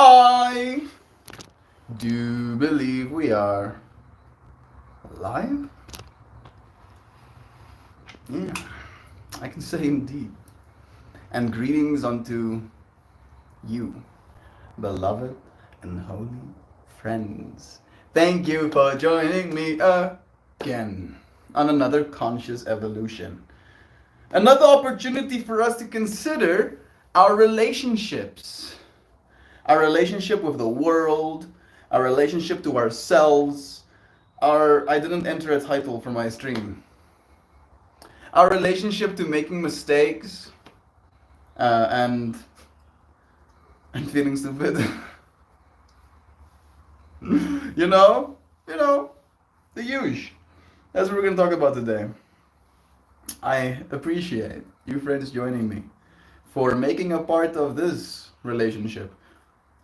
I do believe we are live. Yeah, I can say indeed. And greetings unto you, beloved and holy friends. Thank you for joining me again on another conscious evolution. Another opportunity for us to consider our relationships. Our relationship with the world, our relationship to ourselves, I didn't enter a title for my stream. Our relationship to making mistakes uh, and and feeling stupid. you know, you know, the huge. That's what we're gonna talk about today. I appreciate you friends joining me for making a part of this relationship.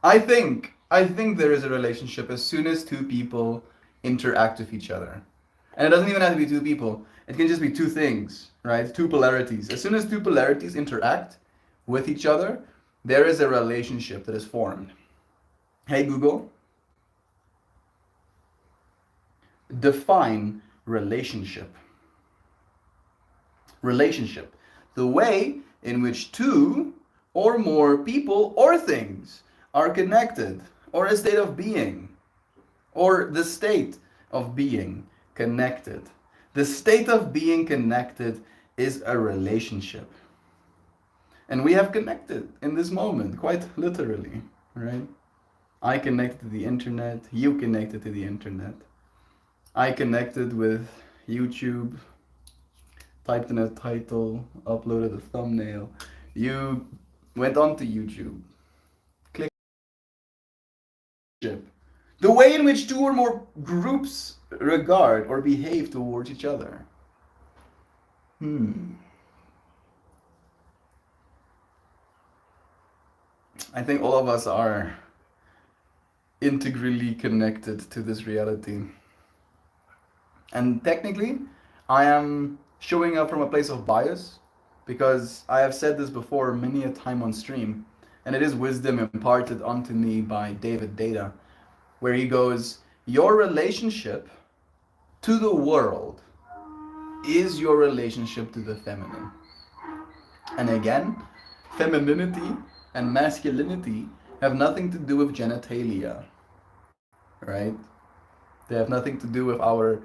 I think there is a relationship as soon as two people interact with each other. And it doesn't even have to be two people. It can just be two things, right? Two polarities. As soon as two polarities interact with each other, there is a relationship that is formed. Hey Google, define relationship. Relationship. The way in which two or more people or things are connected, or a state of being, or the state of being connected. The state of being connected is a relationship. And we have connected in this moment, quite literally, right? I connected to the internet, you connected to the internet. I connected with YouTube, typed in a title, uploaded a thumbnail. You went on to YouTube, clicked the way in which two or more groups regard or behave towards each other. I think all of us are integrally connected to this reality. And technically, I am showing up from a place of bias because I have said this before many a time on stream, and it is wisdom imparted onto me by David Data, where he goes, your relationship to the world is your relationship to the feminine. And again, femininity and masculinity have nothing to do with genitalia, right? They have nothing to do with our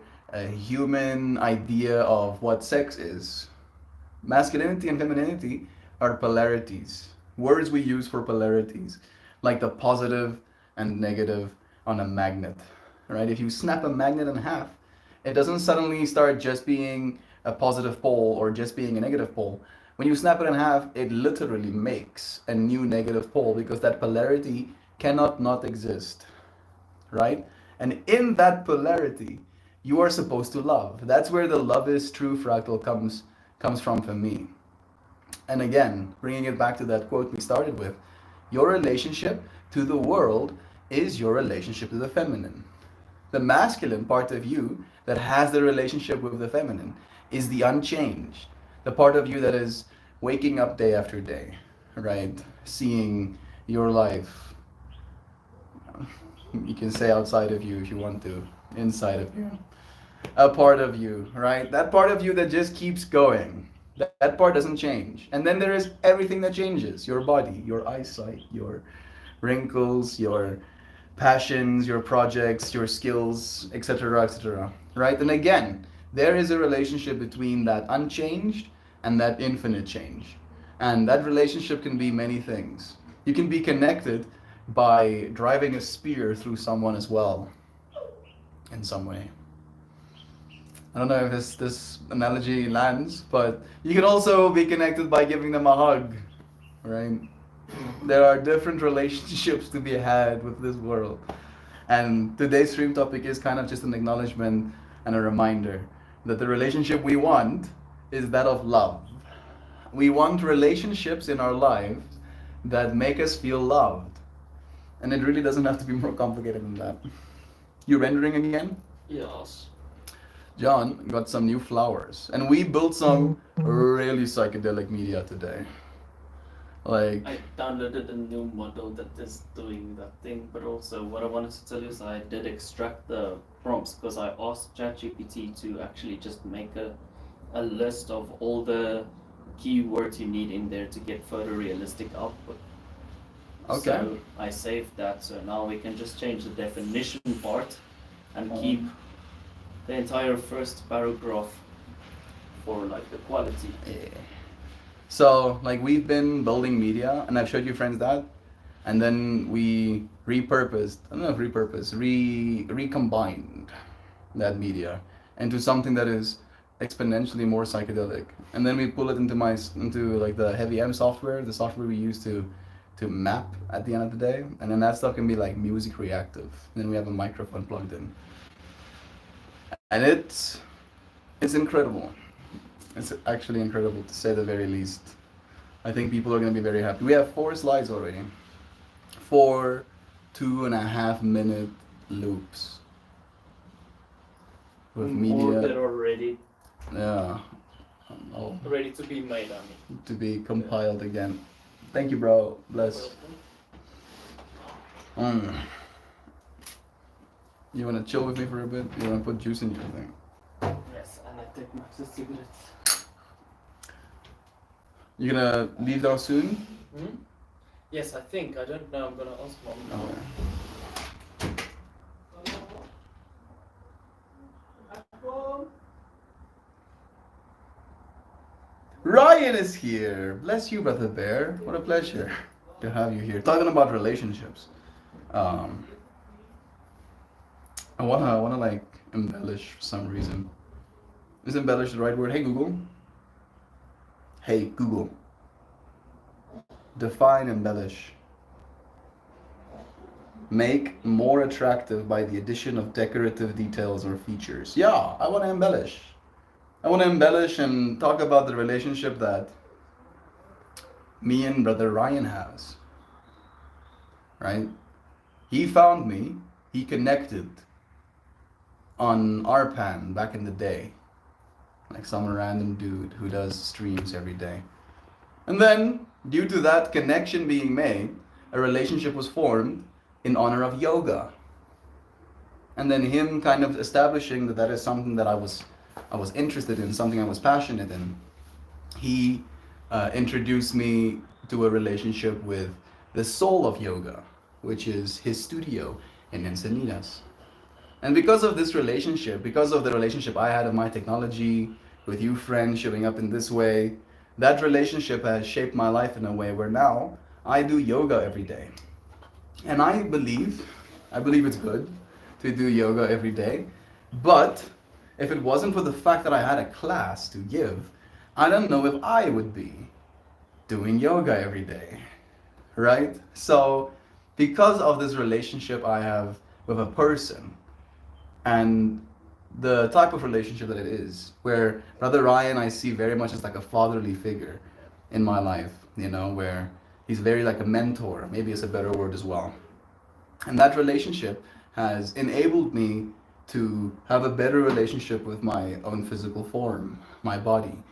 human idea of what sex is. Masculinity and femininity are polarities, words we use for polarities, like the positive and negative on a magnet, right? If you snap a magnet in half, it doesn't suddenly start just being a positive pole or just being a negative pole. When you snap it in half, it literally makes a new negative pole because that polarity cannot not exist, right? And in that polarity, you are supposed to love. That's where the love is true fractal comes from for me. And again, bringing it back to that quote we started with, your relationship to the world is your relationship to the feminine. The masculine part of you that has the relationship with the feminine is the unchanged. The part of you that is waking up day after day, right? Seeing your life. You can say outside of you if you want to, inside of you. A part of you, right? That part of you that just keeps going. That part doesn't change. And then there is everything that changes, your body, your eyesight, your wrinkles, your passions, your projects, your skills, etc., etc. Right? And again, there is a relationship between that unchanged and that infinite change. And that relationship can be many things. You can be connected by driving a spear through someone as well, in some way. I don't know if this analogy lands, but you can also be connected by giving them a hug, right? There are different relationships to be had with this world. And today's stream topic is kind of just an acknowledgement and a reminder that the relationship we want is that of love. We want relationships in our lives that make us feel loved. And it really doesn't have to be more complicated than that. You rendering again? Yes. John got some new flowers. And we built some really psychedelic media today. Like, I downloaded a new model that is doing that thing, but also what I wanted to tell you is I did extract the prompts because I asked ChatGPT to actually just make a list of all the keywords you need in there to get photorealistic output. okay. So I saved that, so now we can just change the definition part and keep the entire first paragraph for like the quality. Yeah. So, like, we've been building media, and I've showed you friends that, and then we repurposed, I don't know if repurposed, recombined that media into something that is exponentially more psychedelic. And then we pull it into like the Heavy M software, the software we use to map at the end of the day, and then that stuff can be like music reactive. And then we have a microphone plugged in, and it's incredible. It's actually incredible to say the very least. I think people are going to be very happy. We have 4 slides already. 4 2.5 minute loops with More that media. are ready Yeah. Oh, ready to be made, I mean. to be compiled again. Thank you, bro. Bless. Mm. You want to chill with me for a bit? You want to put juice in your thing? Yes, and I take my cigarettes. You gonna leave now soon? Hmm? Yes, I think. I don't know. I'm gonna ask mom now. Ryan is here. Bless you, brother bear. What a pleasure to have you here. Talking about relationships. Um, I wanna like embellish for some reason. Is embellish the right word? Hey Google. Hey Google. Define embellish. Make more attractive by the addition of decorative details or features. Yeah, I want to embellish. I want to embellish and talk about the relationship that me and brother Ryan has. Right? He found me, he connected on Arpan back in the day. Like some random dude who does streams every day. And then, due to that connection being made, a relationship was formed in honor of yoga. And then him kind of establishing that that is something that I was interested in, something I was passionate in. He introduced me to a relationship with the soul of yoga, which is his studio in Encinitas. And because of this relationship, because of the relationship I had of my technology with you friends showing up in this way, that relationship has shaped my life in a way where now I do yoga every day. And I believe it's good to do yoga every day. But if it wasn't for the fact that I had a class to give, I don't know if I would be doing yoga every day. Right? So, because of this relationship I have with a person, and the type of relationship that it is, where Brother Ryan I see very much as like a fatherly figure in my life, where he's very like a mentor, maybe it's a better word as well. And that relationship has enabled me to have a better relationship with my own physical form, my body,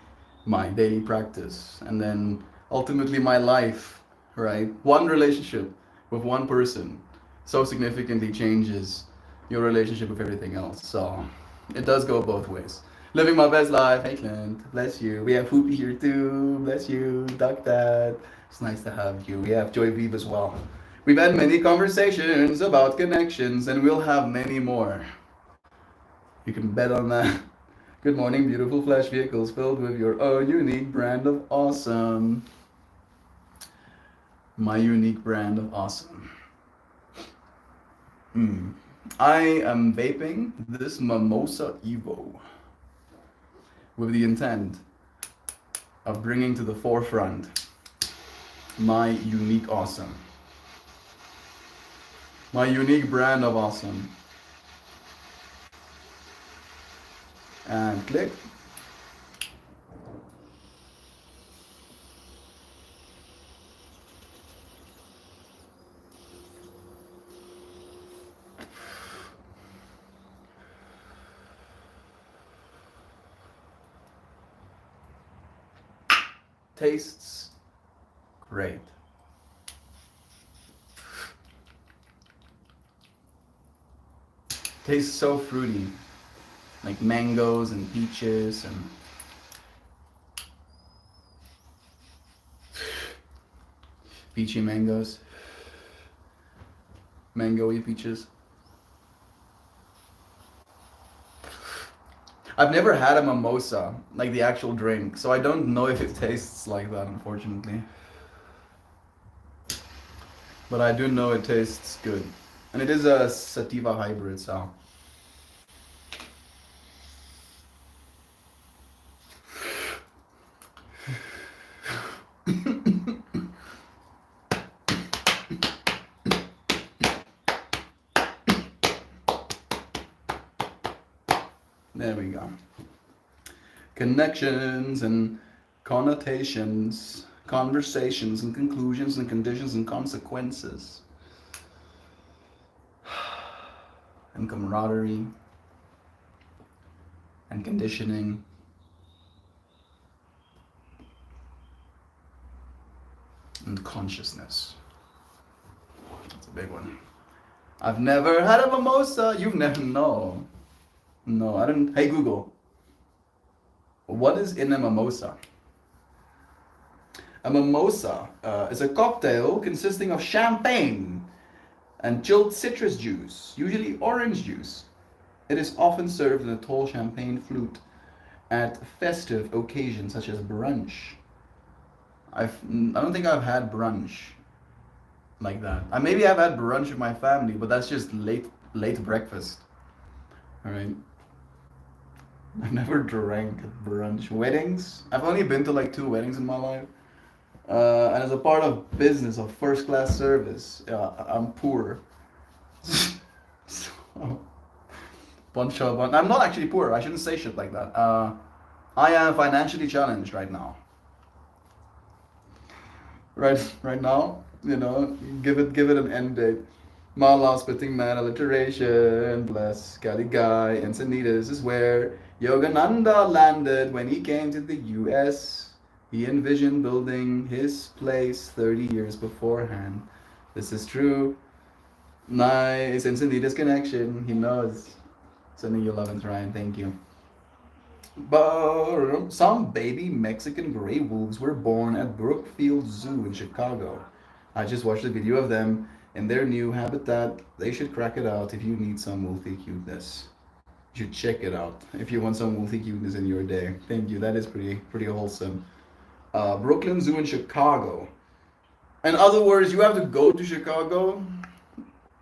my daily practice, and then ultimately my life, right? One relationship with one person so significantly changes your relationship with everything else. So it does go both ways. Living my best life. Hey Clint, bless you. We have Hoopy here too. Bless you. Duck Dad. It's nice to have you. We have Joy Vive as well. We've had many conversations about connections, and we'll have many more. You can bet on that. Good morning, beautiful flash vehicles filled with your own unique brand of awesome. My unique brand of awesome. I am vaping this Mimosa Evo with the intent of bringing to the forefront my unique awesome. My unique brand of awesome. And click. Tastes great. Tastes so fruity, like mangoes and peaches and peachy mangoes, mangoey peaches. I've never had a mimosa, like the actual drink, so I don't know if it tastes like that, unfortunately. But I do know it tastes good. And it is a sativa hybrid, so. There we go. Connections and connotations, conversations and conclusions and conditions and consequences. And camaraderie and conditioning. And consciousness. That's a big one. I've never had a mimosa. You've never, no. No, I didn't. Hey Google, what is in a mimosa? A mimosa is a cocktail consisting of champagne and chilled citrus juice, usually orange juice. It is often served in a tall champagne flute at festive occasions such as brunch. I don't think I've had brunch like that. Maybe I've had brunch with my family, but that's just late breakfast. All right. I've never drank at brunch. Weddings? I've only been to like 2 weddings in my life. And as a part of business of first class service, I'm poor. So, I'm not actually poor. I shouldn't say shit like that. I am financially challenged right now. Right now, give it an end date. Mala spitting man alliteration, bless Cali guy, Encinitas is where Yogananda landed when he came to the US. He envisioned building his place 30 years beforehand. This is true. Nice, Encinitas connection. He knows. Sending you 11th Ryan, thank you. But some baby Mexican gray wolves were born at Brookfield Zoo in Chicago. I just watched a video of them in their new habitat. They should crack it out if you need some wolfy cuteness. You should check it out if you want some wolfy cuteness in your day. Thank you. That is pretty wholesome. Brooklyn Zoo in Chicago. In other words, you have to go to Chicago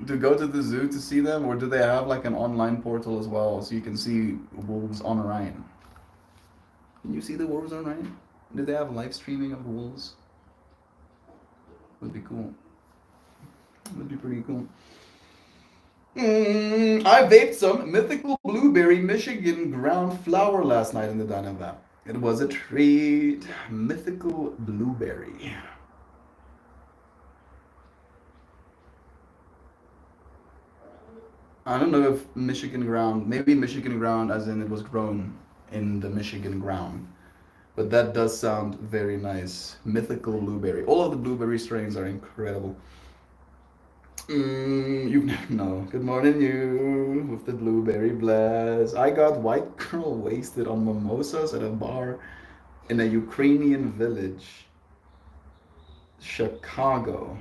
to go to the zoo to see them, or do they have like an online portal as well so you can see wolves on Orion? Can you see the wolves on Orion? Do they have live streaming of the wolves? Would be cool. Would be pretty cool. I vaped some mythical blueberry Michigan ground flower last night in the Dynavac. It was a treat. Mythical blueberry. I don't know if Michigan ground, maybe Michigan ground as in it was grown in the Michigan ground. But that does sound very nice. Mythical blueberry. All of the blueberry strains are incredible. You never know. Good morning, you with the blueberry blast. I got white girl wasted on mimosas at a bar in a Ukrainian village, Chicago.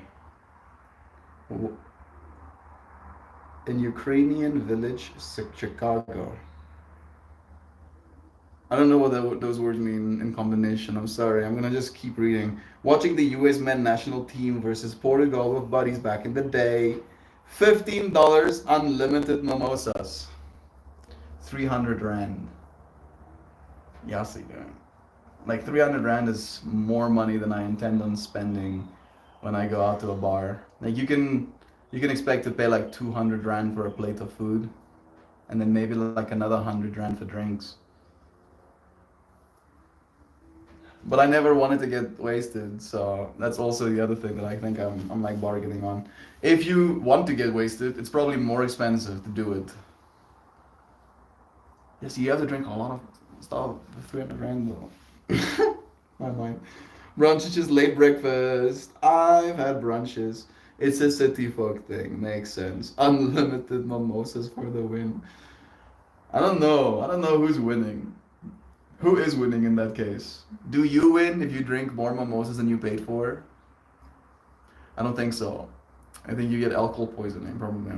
In Ukrainian village, Chicago. I don't know what those words mean in combination. I'm sorry. I'm gonna just keep reading. Watching the U.S. men national team versus Portugal with buddies back in the day. $15 unlimited mimosas. 300 rand. Yasi, dude. Like 300 rand is more money than I intend on spending when I go out to a bar. Like you can expect to pay like 200 rand for a plate of food, and then maybe like another 100 rand for drinks. But I never wanted to get wasted, so that's also the other thing that I think I'm like bargaining on. If you want to get wasted, it's probably more expensive to do it. Yes, you have to drink a lot of stuff for 300 rand though. My mind. Brunch is just late breakfast. I've had brunches. It's a city folk thing. Makes sense. Unlimited mimosas for the win. I don't know. I don't know who's winning. Who is winning in that case? Do you win if you drink more mimosas than you paid for? I don't think so. I think you get alcohol poisoning, probably.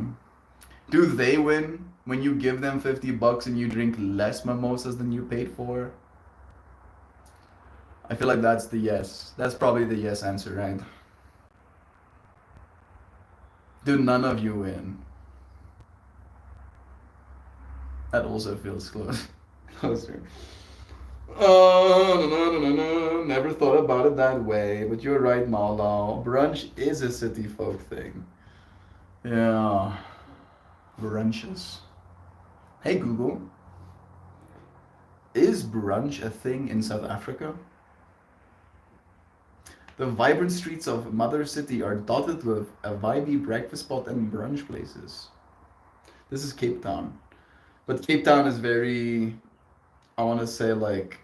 Do they win when you give them $50 and you drink less mimosas than you paid for? I feel like that's the yes. That's probably the yes answer, right? Do none of you win? That also feels close. Closer. Oh, no, no, no, no, no. Never thought about it that way, but you're right, Malo. Brunch is a city folk thing. Yeah. Brunches. Hey Google, is brunch a thing in South Africa? The vibrant streets of Mother City are dotted with a vibey breakfast spot and brunch places. This is Cape Town. But Cape Town is very, I want to say, like,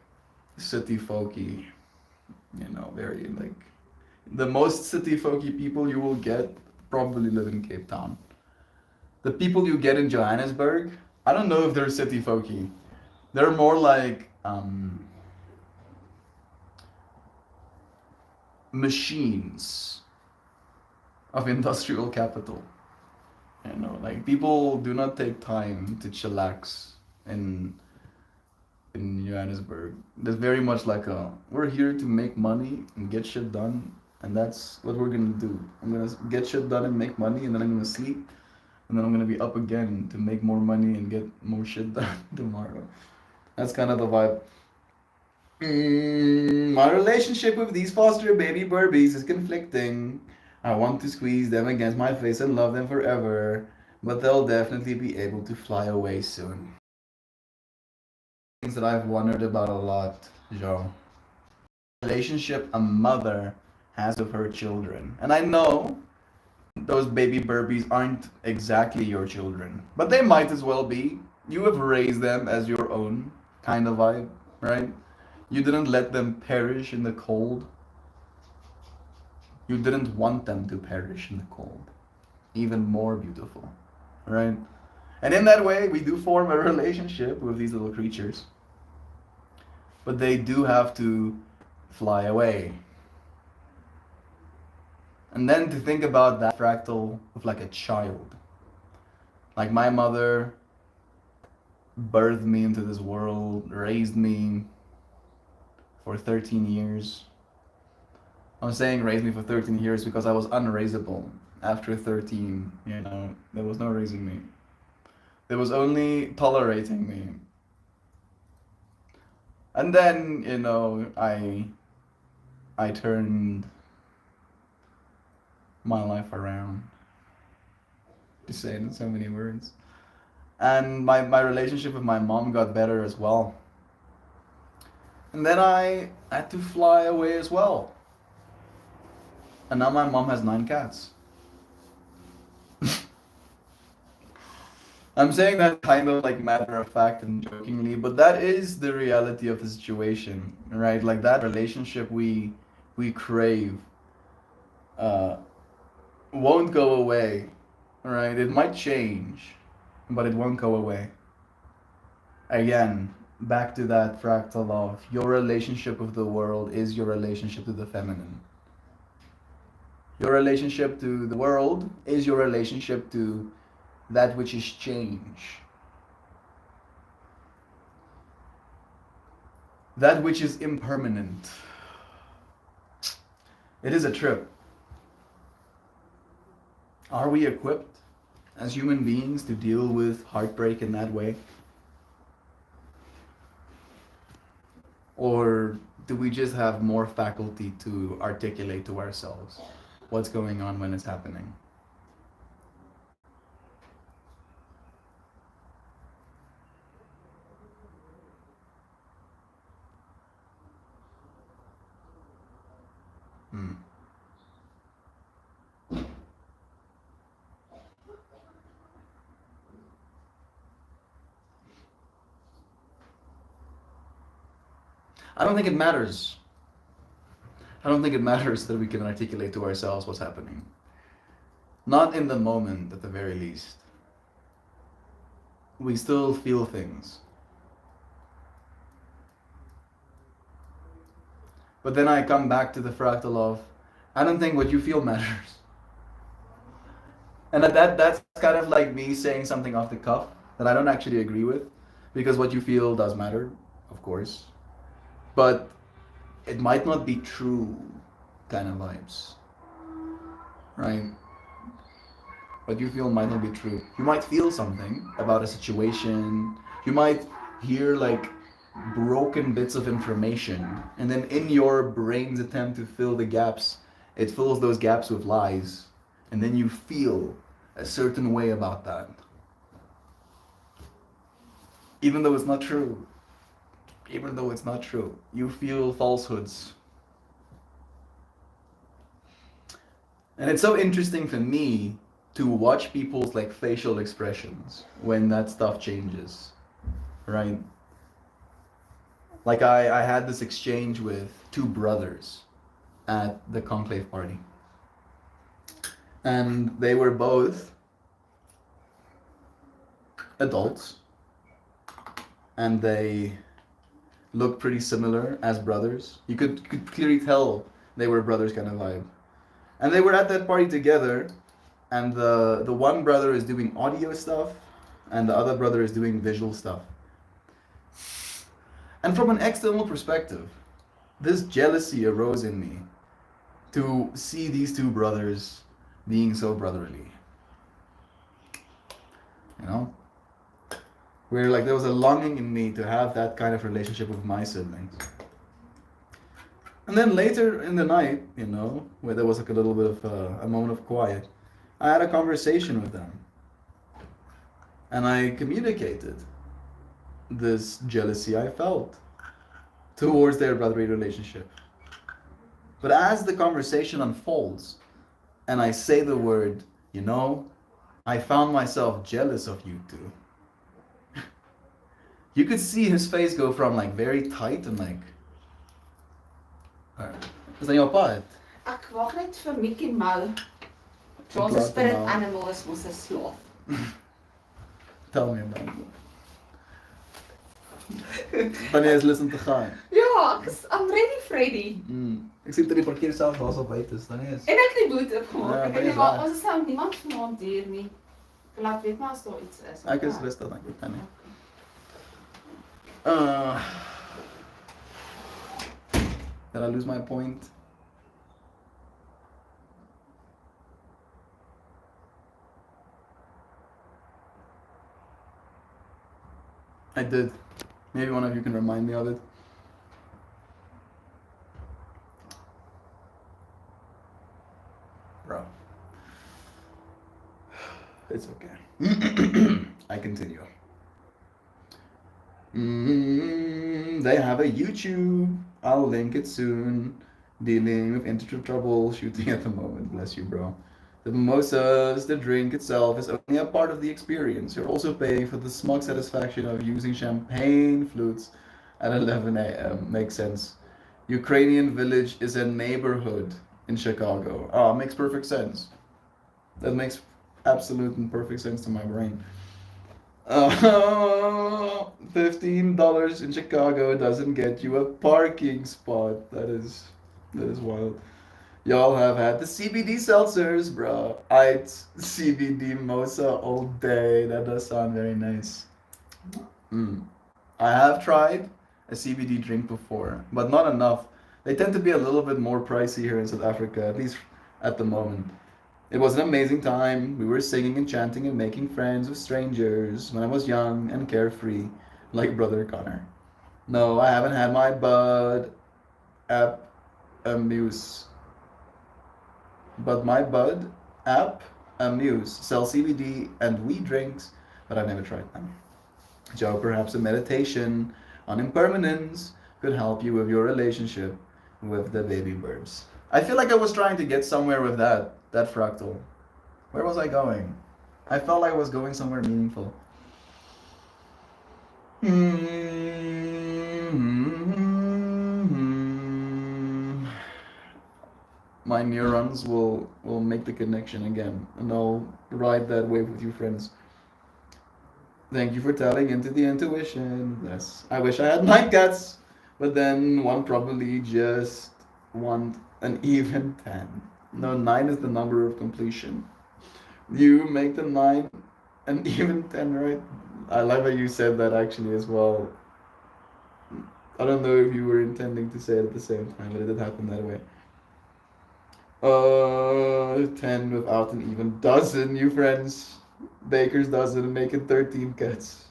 city folky. You know, very, like, the most city folky people you will get probably live in Cape Town. The people you get in Johannesburg, I don't know if they're city folky. They're more like machines of industrial capital. You know, like people do not take time to chillax in Johannesburg. There's very much like a we're here to make money and get shit done, and that's what we're gonna do. I'm gonna get shit done and make money, and then I'm gonna sleep, and then I'm gonna be up again to make more money and get more shit done tomorrow. That's kind of the vibe. My relationship with these foster baby Burbies is conflicting. I want to squeeze them against my face and love them forever, but they'll definitely be able to fly away soon. Things that I've wondered about a lot, Joe. Relationship a mother has with her children. And I know those baby Burbies aren't exactly your children, but they might as well be. You have raised them as your own kind of vibe, right? You didn't let them perish in the cold. You didn't want them to perish in the cold. Even more beautiful, right? And in that way, we do form a relationship with these little creatures. But they do have to fly away. And then to think about that fractal of like a child. Like my mother birthed me into this world, raised me for 13 years. I'm saying raised me for 13 years because I was unraisable after 13, you know. There was no raising me. There was only tolerating me. And then, you know, I turned my life around, to say it in so many words. And my relationship with my mom got better as well. And then I had to fly away as well. And now my mom has 9 cats. I'm saying that kind of like matter of fact and jokingly, but that is the reality of the situation, right? Like that relationship we crave uh, won't go away, right? It might change, but it won't go away. Again, back to that fractal of your relationship with the world is your relationship to the feminine. Your relationship to the world is your relationship to that which is change. That which is impermanent. It is a trip. Are we equipped as human beings to deal with heartbreak in that way? Or do we just have more faculty to articulate to ourselves what's going on when it's happening? Hmm. I don't think it matters I don't think it matters that we can articulate to ourselves what's happening. Not in the moment, at the very least. We still feel things. But then I come back to the fractal of, I don't think what you feel matters. And that's kind of like me saying something off the cuff that I don't actually agree with, because what you feel does matter, of course. But it might not be true kind of vibes. Right? What you feel might not be true. You might feel something about a situation. You might hear like broken bits of information, and then in your brain's attempt to fill the gaps, it fills those gaps with lies, and then you feel a certain way about that. Even though it's not true. Even though it's not true. You feel falsehoods. And it's so interesting for me to watch people's like facial expressions when that stuff changes, right? Like I had this exchange with two brothers at the conclave party, and they were both adults, and they looked pretty similar as brothers. You could clearly tell they were brothers kind of vibe. And they were at that party together, and the one brother is doing audio stuff, and the other brother is doing visual stuff. And from an external perspective, this jealousy arose in me to see these two brothers being so brotherly. You know? Where like there was a longing in me to have that kind of relationship with my siblings. And then later in the night, you know, where there was like a little bit of a moment of quiet, I had a conversation with them. And I communicated this jealousy I felt towards their brotherly relationship. But as the conversation unfolds, and I say the word, you know, I found myself jealous of you two. You could see his face go from like very tight and like... Is dat jou pa het? Ek wag net vir Mickey Mouse. Ons Laat spirit hom nou. animal is mos 'n slaaf. Tell me about it. Wanneer is lus om te gaan? Ja, I'm ready Freddy. Ek sien dat die parkeer self daar so buite is, dan is. En ek het die boot opgemaak. Ja, Ek baie het maar waar. ons is nou niemand vanaand hier nie. Laat weet maar as daar iets is. Ek is rustig, dankie Tannie. Did I lose my point? I did. Maybe one of you can remind me of it. Bro. It's okay. I continue. They have a YouTube. I'll link it soon. Dealing with internet troubleshooting at the moment. Bless you, bro. The mimosas, the drink itself is only a part of the experience. You're also paying for the smug satisfaction of using champagne flutes at 11 a.m. Makes sense. Ukrainian Village is a neighborhood in Chicago. Oh, makes perfect sense. That makes absolute and perfect sense to my brain. $15 in Chicago doesn't get you a parking spot. That is wild. Y'all have had the CBD seltzers, bro. I'd CBD mosa all day. That does sound very nice. I have tried a CBD drink before, but not enough. They tend to be a little bit more pricey here in South Africa, at least at the moment. It was an amazing time. We were singing and chanting and making friends with strangers when I was young and carefree, like Brother Connor. No, I haven't had my Bud app Amuse. But my Bud app Amuse sells CBD and weed drinks, but I've never tried them. Joe, perhaps a meditation on impermanence could help you with your relationship with the baby birds. I feel like I was trying to get somewhere with that fractal. Where was I going? I felt like I was going somewhere meaningful. my neurons will make the connection again, and I'll ride that wave with you friends. Thank you for tapping into the intuition. Yes, I wish I had 9 cats, but then one probably just want an even 10. No, 9 is the number of completion. You make the 9 an even 10, right? I like how you said that actually as well. I don't know if you were intending to say it at the same time, but it did happen that way. 10 without an even dozen, you friends. Baker's dozen, making 13 cats.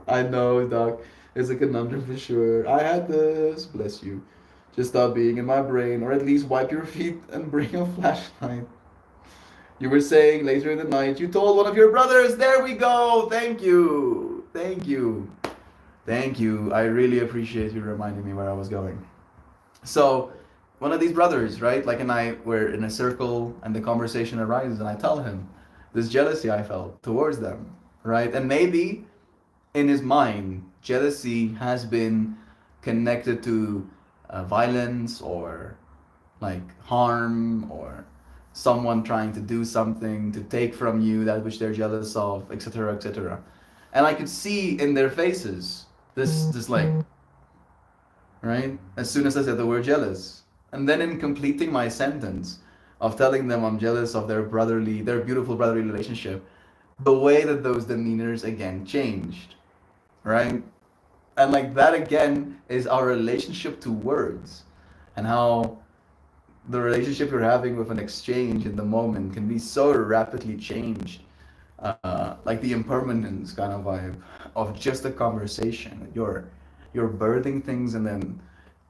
I know, Doc. It's a conundrum for sure. I had this, bless you. Just stop being in my brain, or at least wipe your feet and bring a flashlight. You were saying later in the night you told one of your brothers. There we go. Thank you. Thank you. Thank you. I really appreciate you reminding me where I was going. So, one of these brothers, right? Like, and I were in a circle, and the conversation arises, and I tell him this jealousy I felt towards them, right? And maybe in his mind, jealousy has been connected to violence or like harm or someone trying to do something to take from you that which they're jealous of, etc., etc. And I could see in their faces this like, right? As soon as I said the word jealous, and then in completing my sentence of telling them I'm jealous of their beautiful brotherly relationship, the way that those demeanors again changed, right? And like that again is our relationship to words, and how the relationship you're having with an exchange in the moment can be so rapidly changed. Like the impermanence kind of vibe of just a conversation. You're birthing things and then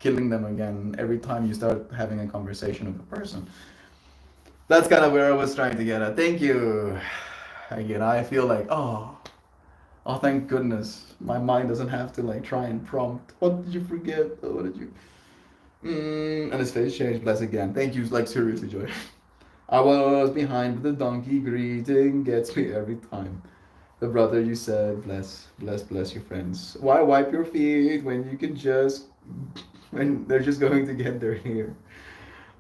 killing them again every time you start having a conversation with a person. That's kind of where I was trying to get at. Thank you. Again, I feel like, oh, thank goodness. My mind doesn't have to like try and prompt. What did you forget? Oh, what did you? And his face changed. Bless again. Thank you. Like seriously, Joy. I was behind with the donkey. Greeting gets me every time. The brother you said, bless your friends. Why wipe your feet when you can just, when they're just going to get their hair?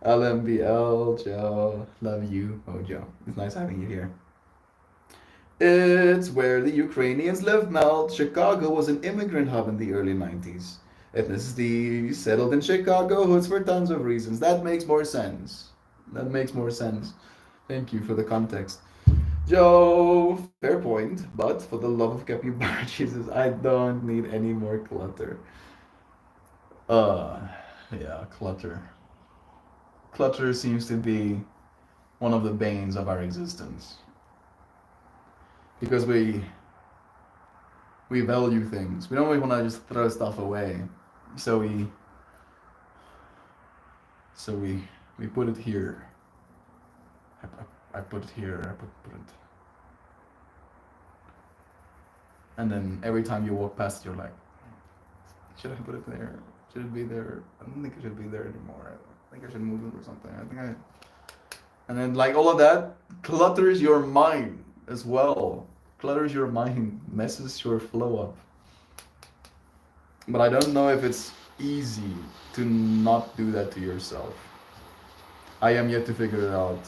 LMBL, Joe, love you. Oh, Joe, it's nice having you here. It's where the Ukrainians live, Mel. Chicago was an immigrant hub in the early 90s. Ethnicity settled in Chicago hoods for tons of reasons. That makes more sense. That makes more sense. Thank you for the context. Joe, fair point, but for the love of capybara Jesus, I don't need any more clutter. Yeah, clutter. Clutter seems to be one of the banes of our existence. Because we value things. We don't really want to just throw stuff away. So we put it here. I put it here. I put it. And then every time you walk past it, you're like, should I put it there? Should it be there? I don't think it should be there anymore. I think I should move it or something. And then like all of that clutters your mind as well. Clutters your mind, messes your flow up. But I don't know if it's easy to not do that to yourself. I am yet to figure it out.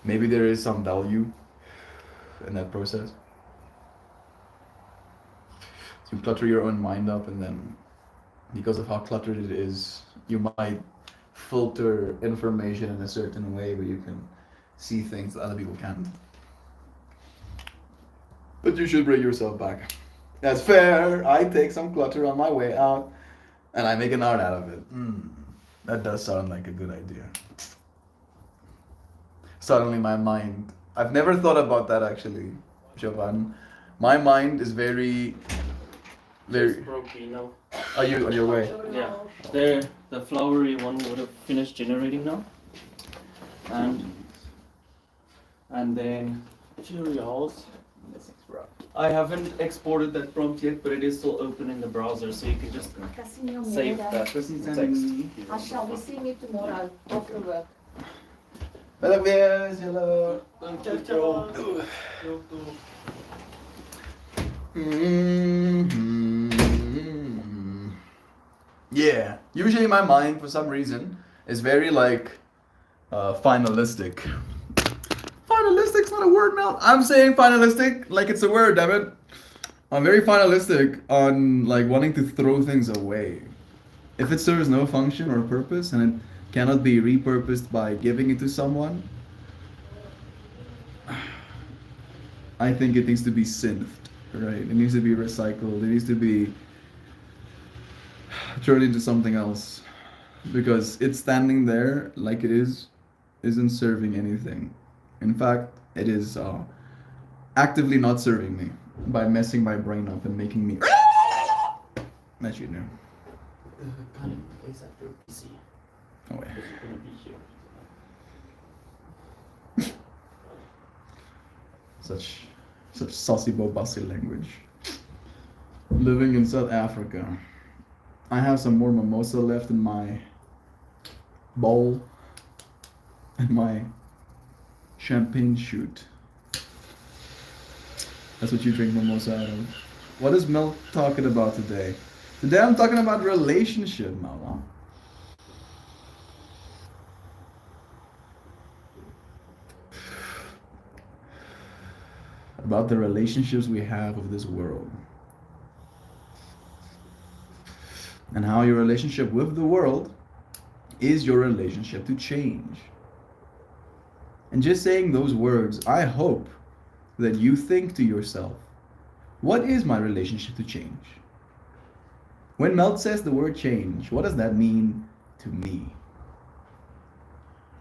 Maybe there is some value in that process. You clutter your own mind up, and then because of how cluttered it is, you might filter information in a certain way where you can see things that other people can't. But you should bring yourself back. That's fair. I take some clutter on my way out and I make an art out of it. That does sound like a good idea. Suddenly my mind, I've never thought about that actually, Jovan. My mind is very Just broke now. Are you on your way? Yeah, the flowery one would have finished generating now. And then Cheerios. I havenent exported that prompt yet, but it is still open in the browser, so you can just save that text. Shall we see me tomorrow after work? Hello, yes, hello. Mhm. Yeah. Usually my mind, for some reason, is very like finalistic. Finalistic's not a word now. I'm saying finalistic like it's a word, damn it. I'm very finalistic on like wanting to throw things away. If it serves no function or purpose and it cannot be repurposed by giving it to someone, I think it needs to be synthed, right? It needs to be recycled. It needs to be turned into something else because it's standing there like it is isn't serving anything. In fact, it is actively not serving me by messing my brain up and making me that you know. Kind of place after PC. Oh yeah. Because you're gonna be here. Such saucy bombastic language. Living in South Africa. I have some more mimosa left in my bowl and my champagne shoot. That's what you drink mimosa out of. What is Mel talking about today? Today I'm talking about relationship, Mel. About the relationships we have with this world. And how your relationship with the world is your relationship to change. And just saying those words, I hope that you think to yourself, what is my relationship to change? When Melt says the word change, what does that mean to me?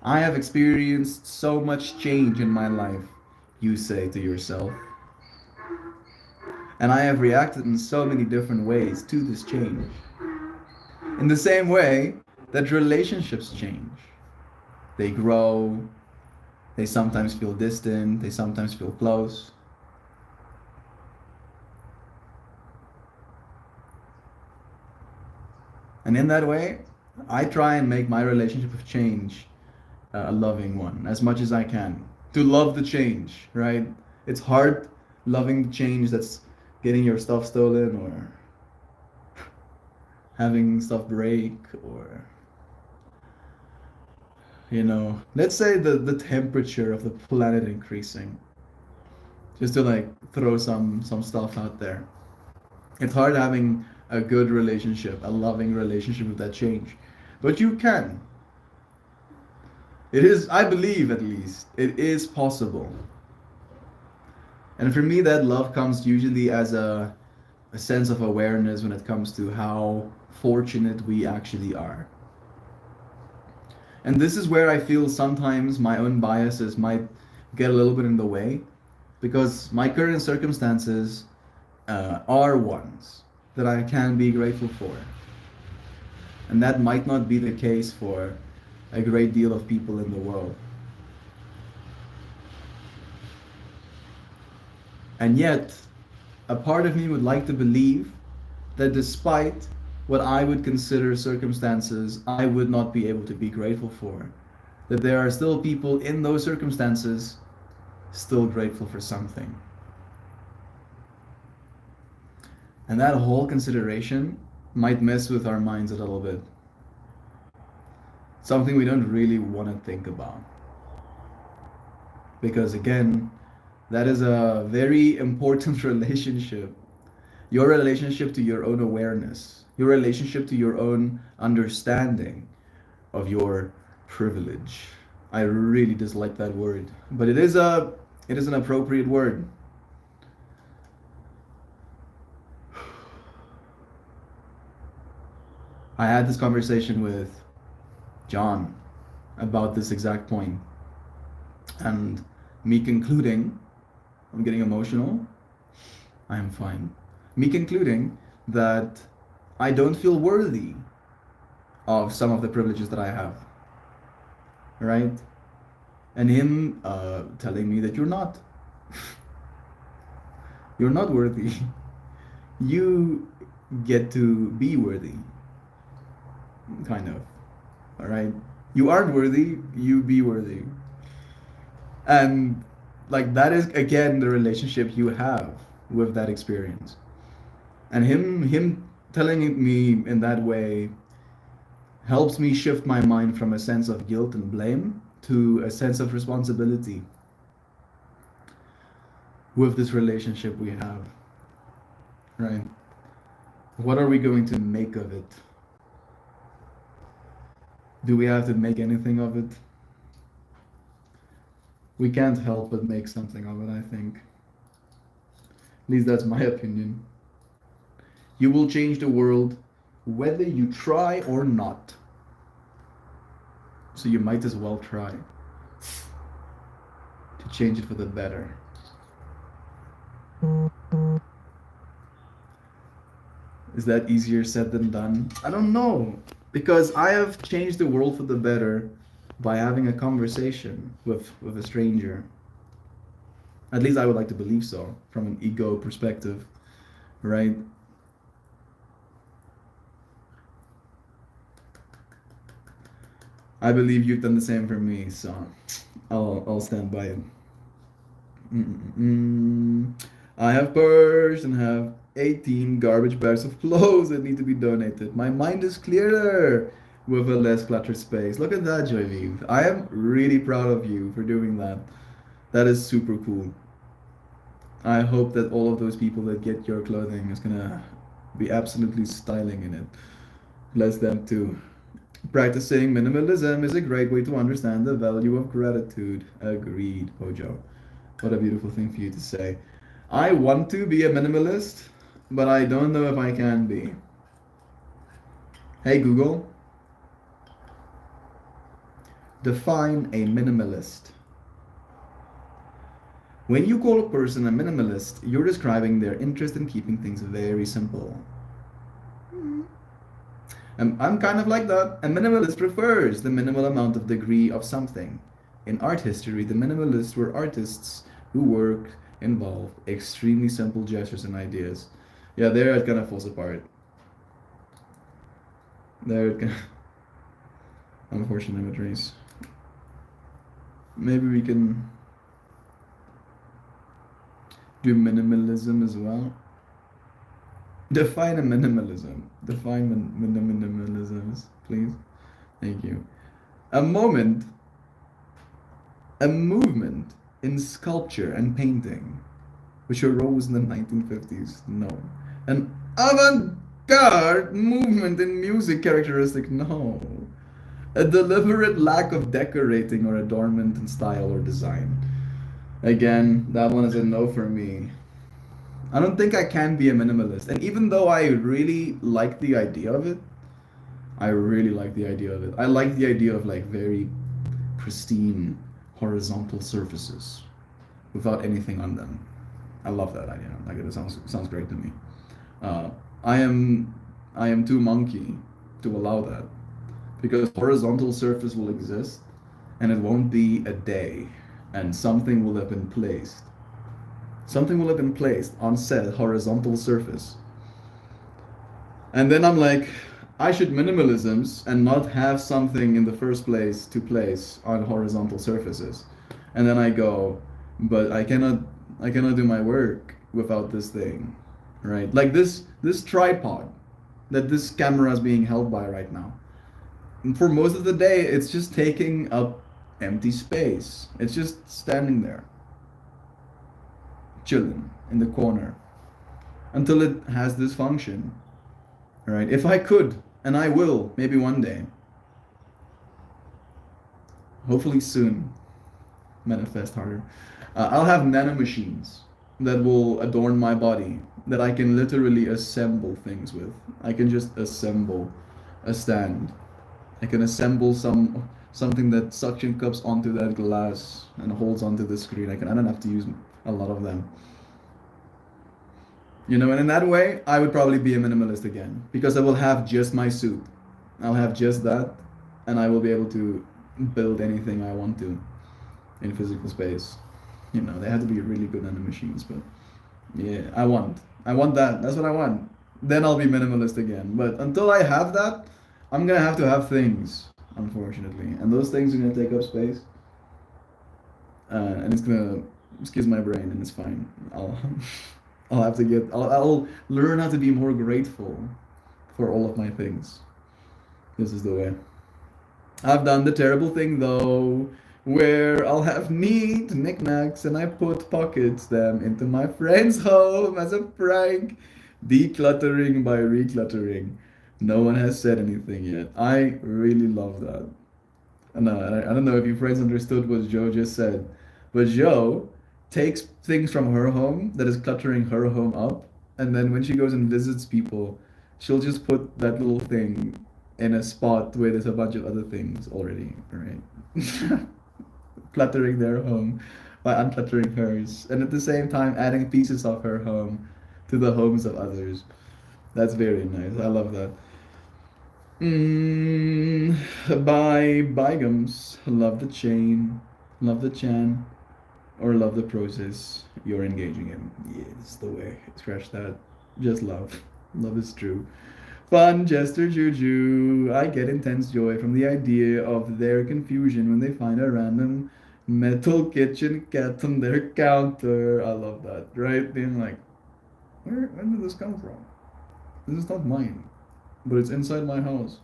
I have experienced so much change in my life, you say to yourself. And I have reacted in so many different ways to this change. In the same way that relationships change. They grow, they sometimes feel distant, they sometimes feel close. And in that way, I try and make my relationship with change a loving one as much as I can. To love the change, right? It's hard loving the change that's getting your stuff stolen or having stuff break or let's say the temperature of the planet increasing, just to like throw some stuff out there. It's hard having a good relationship, a loving relationship with that change, but you can. It is, I believe at least it is possible. And for me that love comes usually as a sense of awareness when it comes to how fortunate we actually are. And this is where I feel sometimes my own biases might get a little bit in the way, because my current circumstances are ones that I can be grateful for. And that might not be the case for a great deal of people in the world. And yet, a part of me would like to believe that despite what I would consider circumstances I would not be able to be grateful for, that there are still people in those circumstances still grateful for something. And that whole consideration might mess with our minds a little bit. Something we don't really want to think about. Because again, that is a very important relationship. Your relationship to your own awareness, your relationship to your own understanding of your privilege. I really dislike that word, but it is an appropriate word. I had this conversation with John about this exact point, and me concluding, I'm getting emotional. I am fine. Me concluding that I don't feel worthy of some of the privileges that I have. Right? And him telling me that you're not. You're not worthy. You get to be worthy. Kind of. Alright? You aren't worthy, you be worthy. And like that is again the relationship you have with that experience. And him telling it me in that way helps me shift my mind from a sense of guilt and blame to a sense of responsibility with this relationship we have. Right? What are we going to make of it? Do we have to make anything of it? We can't help but make something of it, I think. At least that's my opinion. You will change the world whether you try or not. So you might as well try to change it for the better. Is that easier said than done? I don't know. Because I have changed the world for the better by having a conversation with a stranger. At least I would like to believe so, from an ego perspective, right? I believe you've done the same for me, so I'll stand by it. I have purged and have 18 garbage bags of clothes that need to be donated. My mind is clearer with a less cluttered space. Look at that, Joyviv. I am really proud of you for doing that. That is super cool. I hope that all of those people that get your clothing is gonna be absolutely styling in it. Bless them too. Practicing minimalism is a great way to understand the value of gratitude. Agreed, Pojo. What a beautiful thing for you to say. I want to be a minimalist, but I don't know if I can be. Hey Google, define a minimalist. When you call a person a minimalist, you're describing their interest in keeping things very simple. I'm kind of like that. A minimalist prefers the minimal amount of degree of something. In art history, the minimalists were artists who involved extremely simple gestures and ideas. Yeah, there it kind of falls apart. There it kind of... Unfortunate imageries. Maybe we can do minimalism as well. Define a minimalism. Define minimalisms, please. Thank you. A movement in sculpture and painting, which arose in the 1950s. No. An avant-garde movement in music characteristic. No. A deliberate lack of decorating or adornment in style or design. Again, that one is a no for me. I don't think I can be a minimalist. And even though I really like the idea of it, I like the idea of like very pristine horizontal surfaces without anything on them. I love that idea. Like it sounds great to me. I am too monkey to allow that, because horizontal surface will exist and it won't be a day and something will have been placed. Something will have been placed on said horizontal surface. And then I'm like, I should minimalisms and not have something in the first place to place on horizontal surfaces. And then I go, but I cannot do my work without this thing, right? Like this tripod that this camera is being held by right now. And for most of the day, it's just taking up empty space. It's just standing there, chilling in the corner until it has this function, right? If I could, and I will, maybe one day, hopefully soon, manifest harder, I'll have nanomachines that will adorn my body, that I can literally assemble things with. I can just assemble a stand. I can assemble something that suction cups onto that glass and holds onto the screen. I don't have to use a lot of them. You know, and in that way, I would probably be a minimalist again, because I will have just my suit. I'll have just that, and I will be able to build anything I want to in physical space. You know, they have to be really good nanomachines, but yeah, I want that. That's what I want. Then I'll be minimalist again. But until I have that, I'm gonna have to have things, unfortunately, and those things are gonna take up space, and it's gonna excuse my brain, and it's fine. I'll learn how to be more grateful for all of my things. This is the way. I've done the terrible thing though, where I'll have neat knickknacks and I put pockets them into my friend's home as a prank, decluttering by recluttering. No one has said anything yet. I really love that. And I don't know if you friends understood what Joe just said, but Joe takes things from her home that is cluttering her home up, and then when she goes and visits people, she'll just put that little thing in a spot where there's a bunch of other things already, right? Cluttering their home by uncluttering hers, and at the same time adding pieces of her home to the homes of others. That's very nice. I love that. Mm, by Bygums, love the chain, love the chan, or love the process you're engaging in. Yeah, it's the way. Scratch that. Just love. Love is true. Fun, Jester Juju. I get intense joy from the idea of their confusion when they find a random metal kitchen cat on their counter. I love that, right? Being like, where did this come from? This is not mine, but it's inside my house.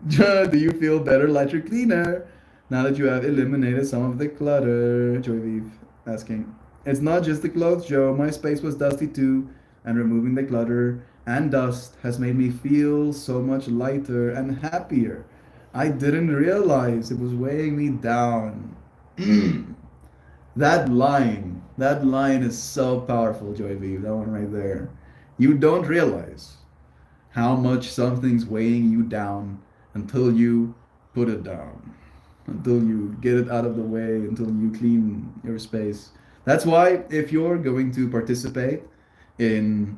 Do you feel better, lighter, cleaner now that you have eliminated some of the clutter? Joy Vive asking. It's not just the clothes, Joe. My space was dusty too, and removing the clutter and dust has made me feel so much lighter and happier. I didn't realize it was weighing me down. That line is so powerful, Joy Vive. That one right there. You don't realize how much something's weighing you down until you put it down, until you get it out of the way, until you clean your space. That's why if you're going to participate in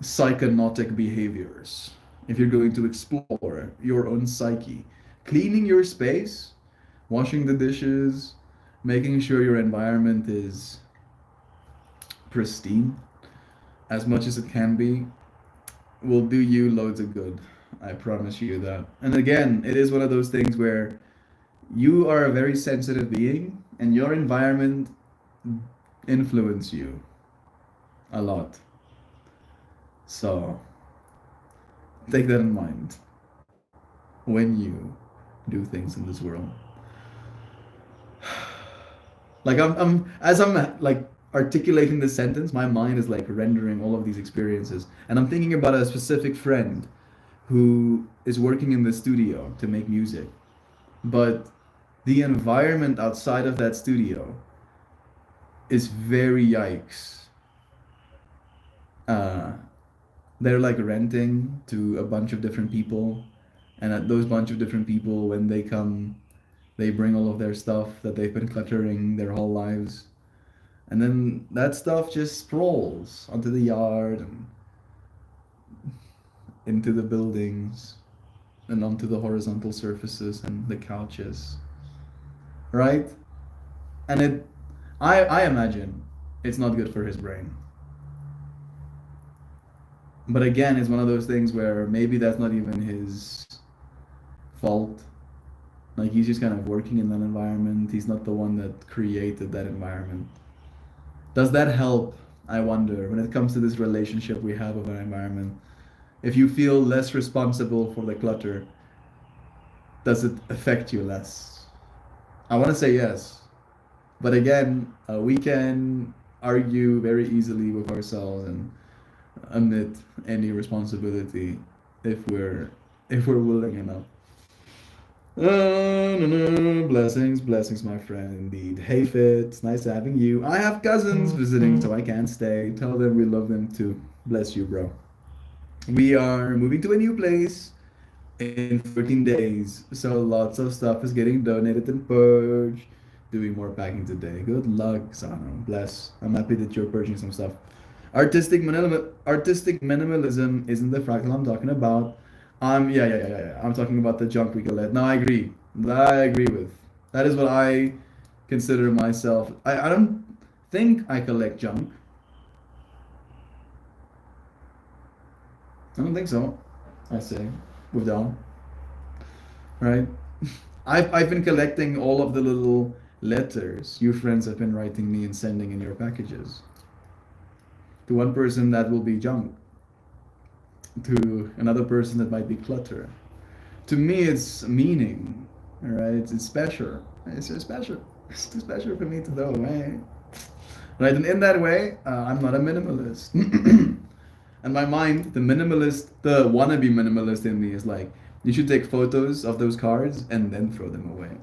psychonautic behaviors, if you're going to explore your own psyche, cleaning your space, washing the dishes, making sure your environment is pristine as much as it can be, will do you loads of good. I promise you that. And again, it is one of those things where you are a very sensitive being and your environment influence you a lot. So take that in mind when you do things in this world. Like I'm like articulating this sentence, my mind is like rendering all of these experiences, and I'm thinking about a specific friend who is working in the studio to make music, but the environment outside of that studio is very yikes. They're like renting to a bunch of different people, and at those bunch of different people, when they come, they bring all of their stuff that they've been cluttering their whole lives, and then that stuff just sprawls onto the yard and into the buildings and onto the horizontal surfaces and the couches, right? And I imagine it's not good for his brain. But again, it's one of those things where maybe that's not even his fault. Like he's just kind of working in that environment. He's not the one that created that environment. Does that help? I wonder, when it comes to this relationship we have with our environment. If you feel less responsible for the clutter, does it affect you less? I want to say yes. But again, we can argue very easily with ourselves and admit any responsibility if we're willing enough. No. Blessings, my friend, indeed. Hey, Fitz, nice having you. I have cousins visiting, so I can't stay. Tell them we love them too. Bless you, bro. We are moving to a new place in 14 days, so lots of stuff is getting donated and purged. Doing more packing today. Good luck, Sano. Bless. I'm happy that you're purging some stuff. Artistic minimalism isn't the fractal I'm talking about. Yeah. I'm talking about the junk we collect. No, I agree. I agree with. That is what I consider myself. I don't think I collect junk. I don't think so. I say. With down. Right? I've been collecting all of the little letters you friends have been writing me and sending in your packages. To one person that will be junk. To another person that might be clutter. To me, it's meaning, right? It's special. It's so special. It's too special for me to know, right? Right, and in that way, I'm not a minimalist. And my mind, the minimalist, the wannabe minimalist in me is like, you should take photos of those cards and then throw them away.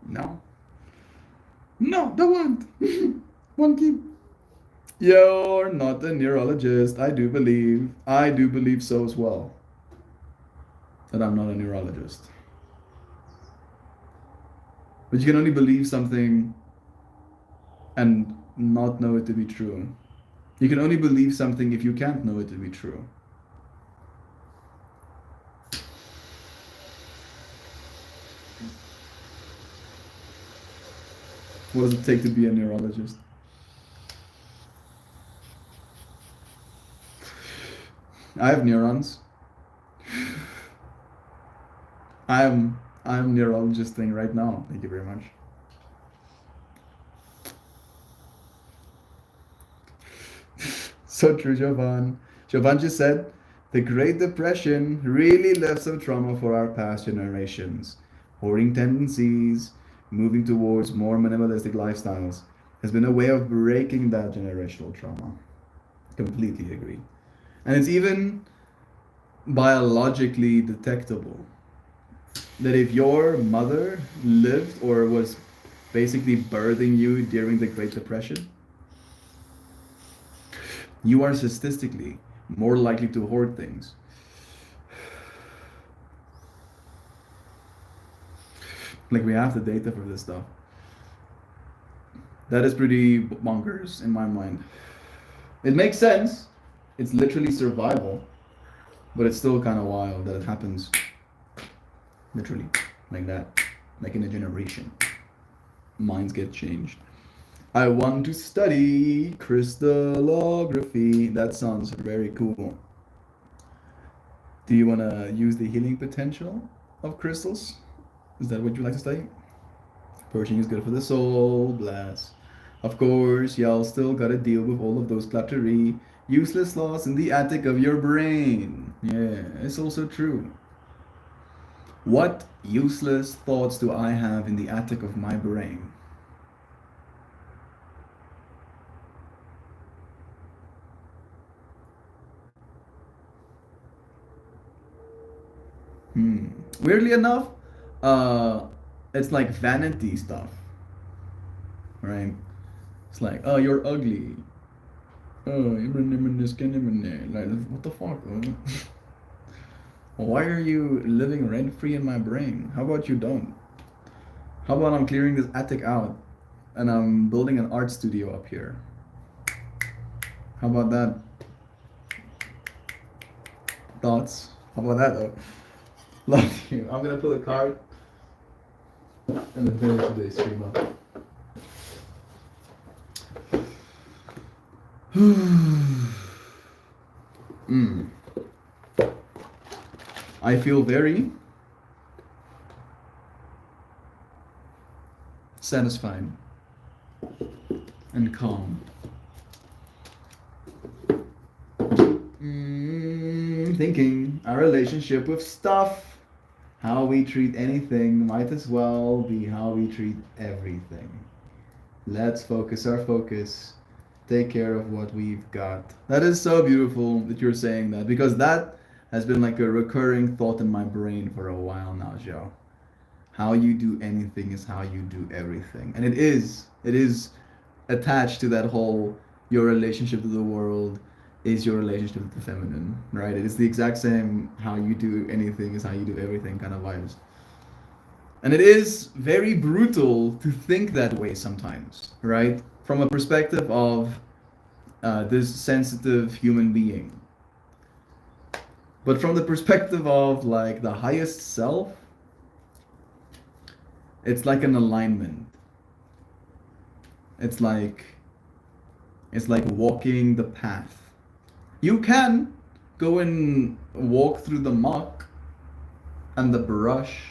No. No, don't want. One keep. You're not a neurologist. I do believe so as well. That I'm not a neurologist. But you can only believe something and not know it to be true. You can only believe something if you can't know it to be true. What does it take to be a neurologist? I have neurons. I'm neurologist thing right now. Thank you very much. So true, Jovan. Jovan just said, the Great Depression really left some trauma for our past generations. Hoarding tendencies, moving towards more minimalistic lifestyles has been a way of breaking that generational trauma. Completely agree. And it's even biologically detectable that if your mother lived or was basically birthing you during the Great Depression, you are statistically more likely to hoard things. Like, we have the data for this stuff. That is pretty bonkers in my mind. It makes sense. It's literally survival. But it's still kind of wild that it happens literally like that. Like in a generation. Minds get changed. I want to study crystallography. That sounds very cool. Do you want to use the healing potential of crystals? Is that what you like to study? Purging is good for the soul. Bless. Of course, y'all still gotta deal with all of those cluttery, useless thoughts in the attic of your brain. Yeah, it's also true. What useless thoughts do I have in the attic of my brain? Weirdly enough, it's like vanity stuff, right? It's like, oh, you're ugly. Oh, like, what the fuck? Why are you living rent free in my brain? How about you don't? How about I'm clearing this attic out and I'm building an art studio up here? How about that? Thoughts? How about that though? Love you. I'm gonna pull a card and then finish today's stream up. I feel very satisfied and calm. Thinking our relationship with stuff. How we treat anything might as well be how we treat everything. Let's focus our focus. Take care of what we've got. That is so beautiful that you're saying that, because that has been like a recurring thought in my brain for a while now, Joe. How you do anything is how you do everything. And it is attached to that whole, your relationship to the world is your relationship with the feminine, right? It is the exact same, how you do anything is how you do everything kind of vibes. And it is very brutal to think that way sometimes, right? From a perspective of this sensitive human being. But from the perspective of like the highest self, it's like an alignment. It's like walking the path. You can go and walk through the muck, and the brush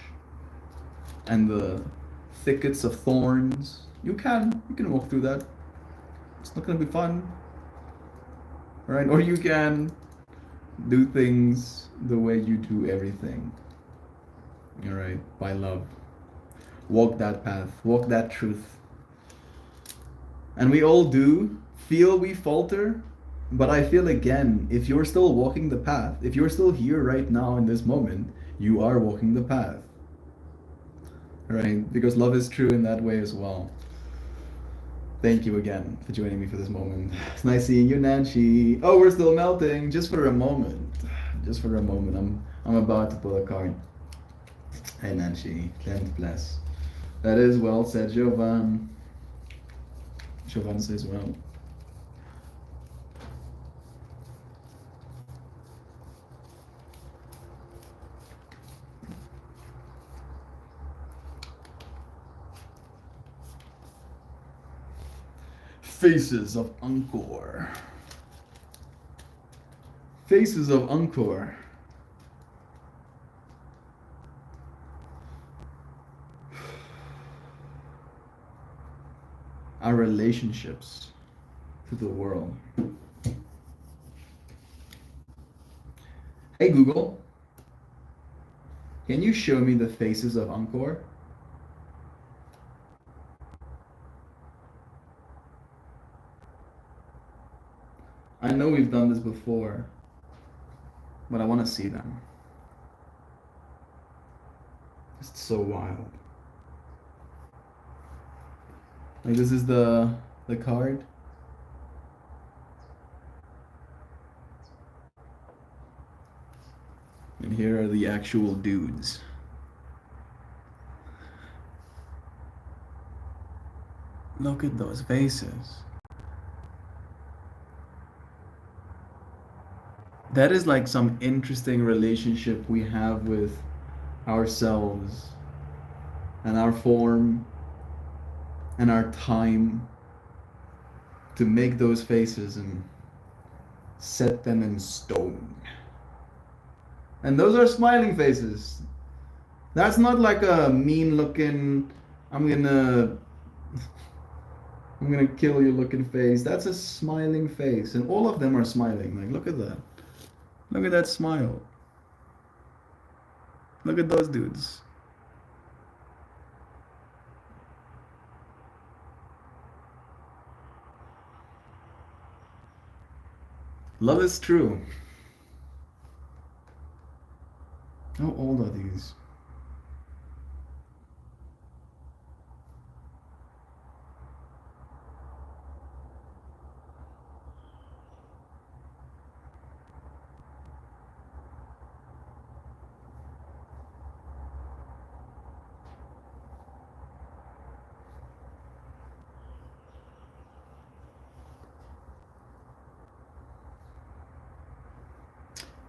and the thickets of thorns, you can walk through that. It's not gonna be fun, right? Or you can do things the way you do everything, all right, by love. Walk that path, walk that truth. And we all do feel we falter, but I feel again, if you're still walking the path, if you're still here right now in this moment, you are walking the path, right? Because love is true in that way as well. Thank you again for joining me for this moment. It's nice seeing you, Nancy. Oh, we're still melting. Just for a moment. Just for a moment. I'm about to pull a card. Hey, Nancy. Clement bless. That is well said, Jovan. Jovan says well. Faces of Angkor. Faces of Angkor. Our relationships to the world. Hey Google, can you show me the faces of Angkor? I know we've done this before, but I want to see them. It's so wild. Like this is the card. And here are the actual dudes. Look at those faces. That is like some interesting relationship we have with ourselves and our form and our time to make those faces and set them in stone. And those are smiling faces. That's not like a mean looking, I'm gonna kill you looking face. That's a smiling face. And all of them are smiling. Like, look at that. Look at that smile. Look at those dudes. Love is true. How old are these?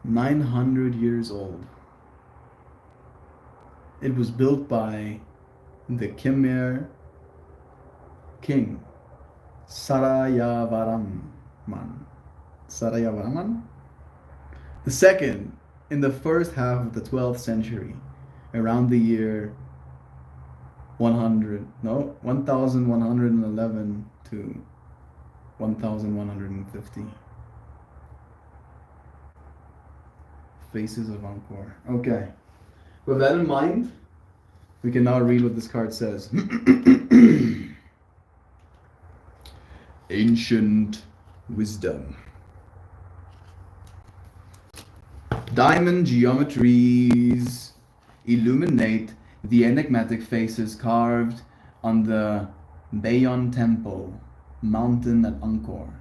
$900 old. It was built by the Khmer king, Sarayavaraman. Sarayavaraman? The second in the first half of the 12th century, around the year 1111 to 1150. Faces of Angkor. Okay. With that in mind, we can now read what this card says. Ancient wisdom. Diamond geometries illuminate the enigmatic faces carved on the Bayon Temple mountain at Angkor,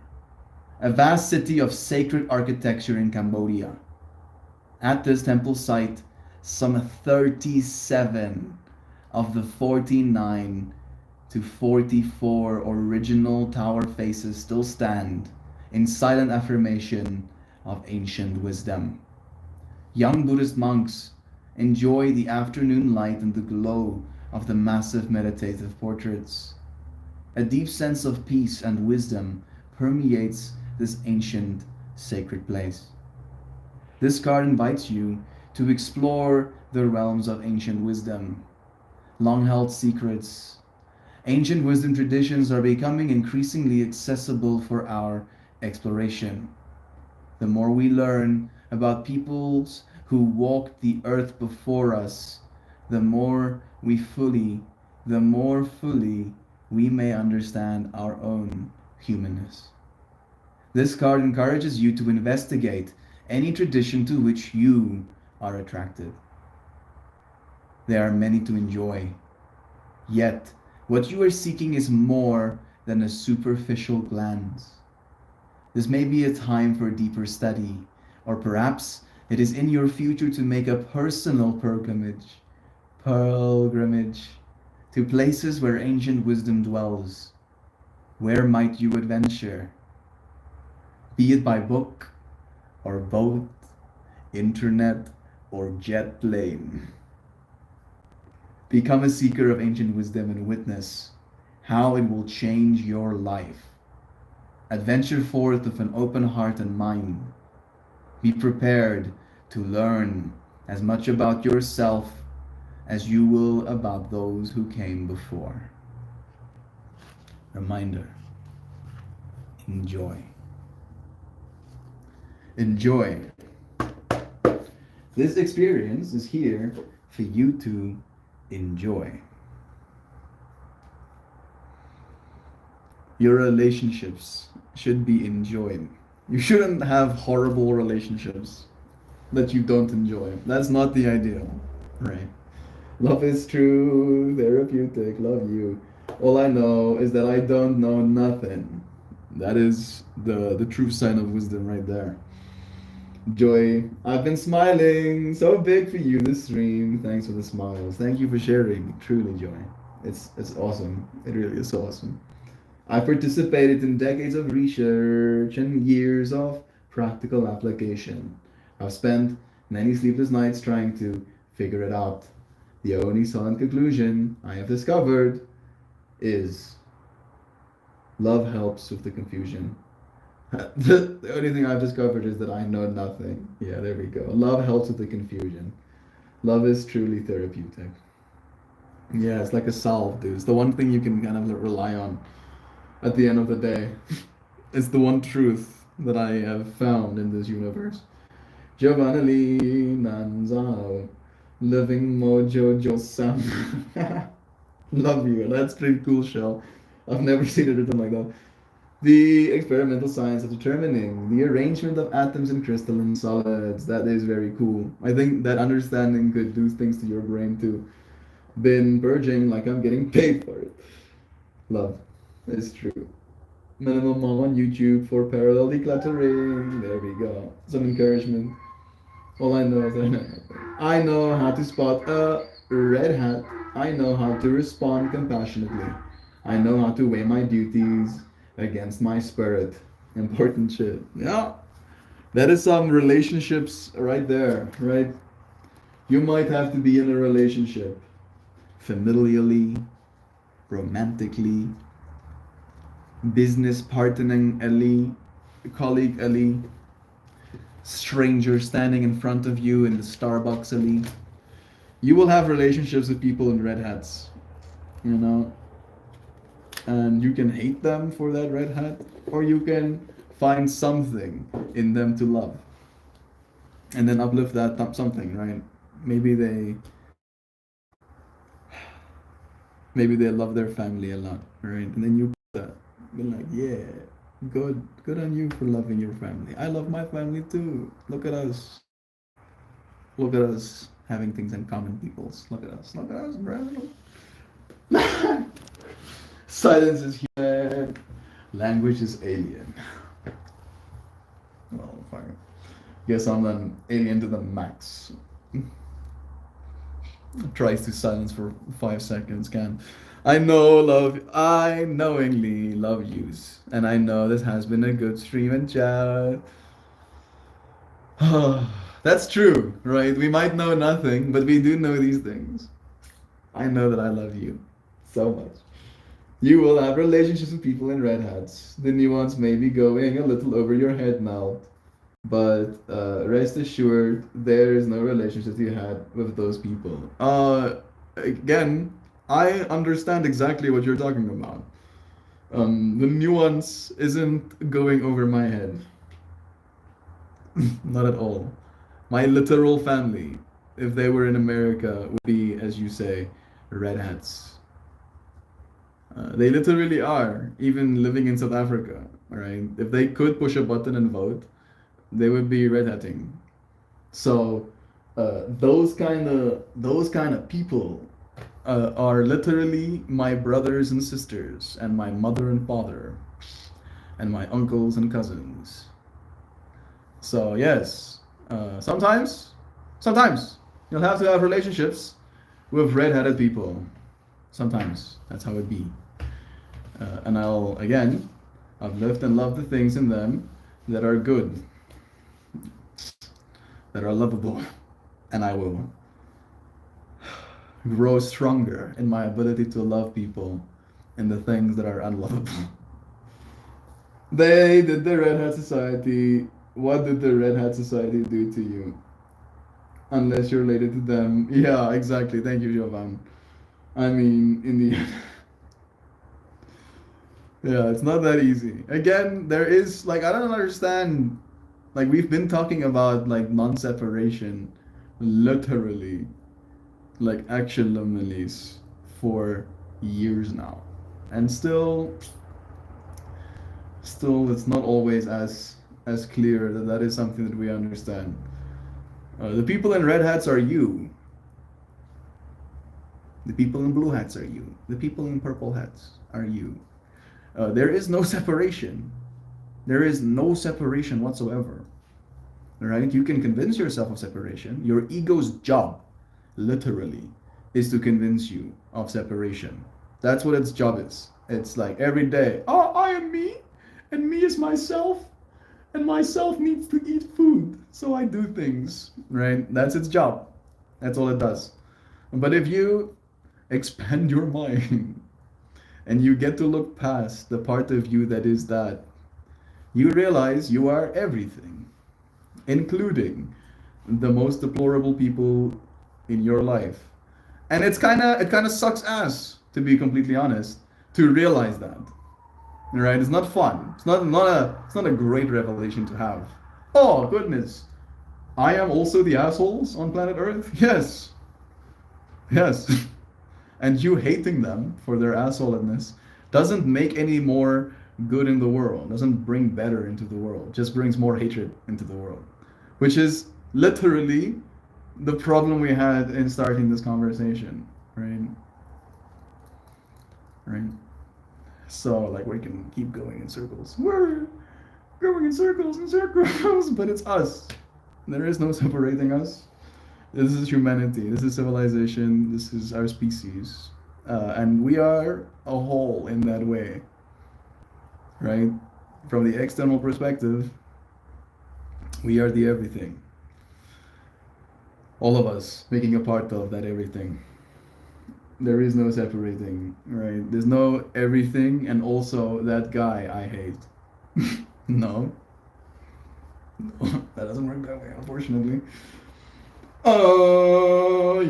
a vast city of sacred architecture in Cambodia. At this temple site, some 37 of the 49 to 44 original tower faces still stand in silent affirmation of ancient wisdom. Young Buddhist monks enjoy the afternoon light and the glow of the massive meditative portraits. A deep sense of peace and wisdom permeates this ancient sacred place. This card invites you to explore the realms of ancient wisdom, long held secrets. Ancient wisdom traditions are becoming increasingly accessible for our exploration. The more we learn about peoples who walked the earth before us, the more fully we may understand our own humanness. This card encourages you to investigate any tradition to which you are attracted. There are many to enjoy, yet what you are seeking is more than a superficial glance. This may be a time for deeper study, or perhaps it is in your future to make a personal pilgrimage to places where ancient wisdom dwells. Where might you adventure? Be it by book or boat, internet or jet plane. Become a seeker of ancient wisdom and witness how it will change your life. Adventure forth with an open heart and mind. Be prepared to learn as much about yourself as you will about those who came before. Reminder: enjoy. Enjoy. This experience is here for you to enjoy. Your relationships should be enjoyed. You shouldn't have horrible relationships that you don't enjoy. That's not the ideal, right? Love is true, therapeutic, love you. All I know is that I don't know nothing. That is the true sign of wisdom right there. Joy, I've been smiling so big for you this stream. Thanks for the smiles. Thank you for sharing. Truly, Joy. It's awesome. It really is awesome. I participated in decades of research and years of practical application. I've spent many sleepless nights trying to figure it out. The only solid conclusion I have discovered is love helps with the confusion. The only thing I've discovered is that I know nothing. Yeah, there we go. Love helps with the confusion. Love is truly therapeutic. Yeah, it's like a salve, dude. It's the one thing you can kind of rely on at the end of the day. It's the one truth that I have found in this universe. Giovanna Lee Nanzano, Living Mojo Josam. Love you. That's pretty cool, Shell. I've never seen it written like that. The experimental science of determining the arrangement of atoms in crystalline solids. That is very cool. I think that understanding could do things to your brain too. Been purging like I'm getting paid for it. Love. It's true. Minimum Mom on YouTube for parallel decluttering. There we go. Some encouragement. All I know is that I know how to spot a red hat. I know how to respond compassionately. I know how to weigh my duties against my spirit. Important shit. Yeah. That is some relationships right there, right? You might have to be in a relationship familially, romantically, business partnering Ali, colleague Ali, stranger standing in front of you in the Starbucks Ali. You will have relationships with people in red hats, you know, and you can hate them for that red hat, or you can find something in them to love and then uplift that something, right? Maybe they love their family a lot, right? And then you be like, yeah, good on you for loving your family. I love my family too. Look at us having things in common, peoples. Look at us, bro. Silence is human. Language is alien. Well, fine. Guess I'm an alien to the max. Tries to silence for 5 seconds, can. I knowingly love yous. And I know this has been a good stream and chat. That's true, right? We might know nothing, but we do know these things. I know that I love you so much. You will have relationships with people in red hats. The nuance may be going a little over your head now. But rest assured, there is no relationship you had with those people. Again, I understand exactly what you're talking about. The nuance isn't going over my head. Not at all. My literal family, if they were in America, would be, as you say, red hats. They literally are, even living in South Africa, right? If they could push a button and vote, they would be red hatting. So those kind of people are literally my brothers and sisters, and my mother and father, and my uncles and cousins. So yes, sometimes you'll have to have relationships with red-headed people. Sometimes that's how it be. And I've lived and loved the things in them that are good, that are lovable, and I will grow stronger in my ability to love people and the things that are unlovable. They did the Red Hat Society. What did the Red Hat Society do to you? Unless you're related to them. Yeah, exactly. Thank you, Jovan. I mean, in the end, yeah, it's not that easy. Again, there is like I don't understand. Like we've been talking about like non-separation, literally, like actual Lebanese for years now, and still, it's not always as clear that that is something that we understand. The people in red hats are you. The people in blue hats are you. The people in purple hats are you. There is no separation. There is no separation whatsoever. Right? You can convince yourself of separation. Your ego's job, literally, is to convince you of separation. That's what its job is. It's like every day, oh, I am me, and me is myself, and myself needs to eat food, so I do things. Right? That's its job. That's all it does. But if you expand your mind and you get to look past the part of you that is that, you realize you are everything, including the most deplorable people in your life. And it kind of sucks ass, to be completely honest, to realize that. Right? It's not fun. It's not a great revelation to have. Oh goodness. I am also the assholes on planet Earth? Yes. Yes. And you hating them for their assholeness doesn't make any more good in the world, doesn't bring better into the world, just brings more hatred into the world, which is literally the problem we had in starting this conversation, right? Right? So, like, we can keep going in circles. We're going in circles and circles, but it's us. There is no separating us. This is humanity. This is civilization. This is our species. And we are a whole in that way, right? From the external perspective, we are the everything. All of us making a part of that everything. There is no separating, right? There's no everything and also that guy I hate. No. That doesn't work that way, unfortunately. So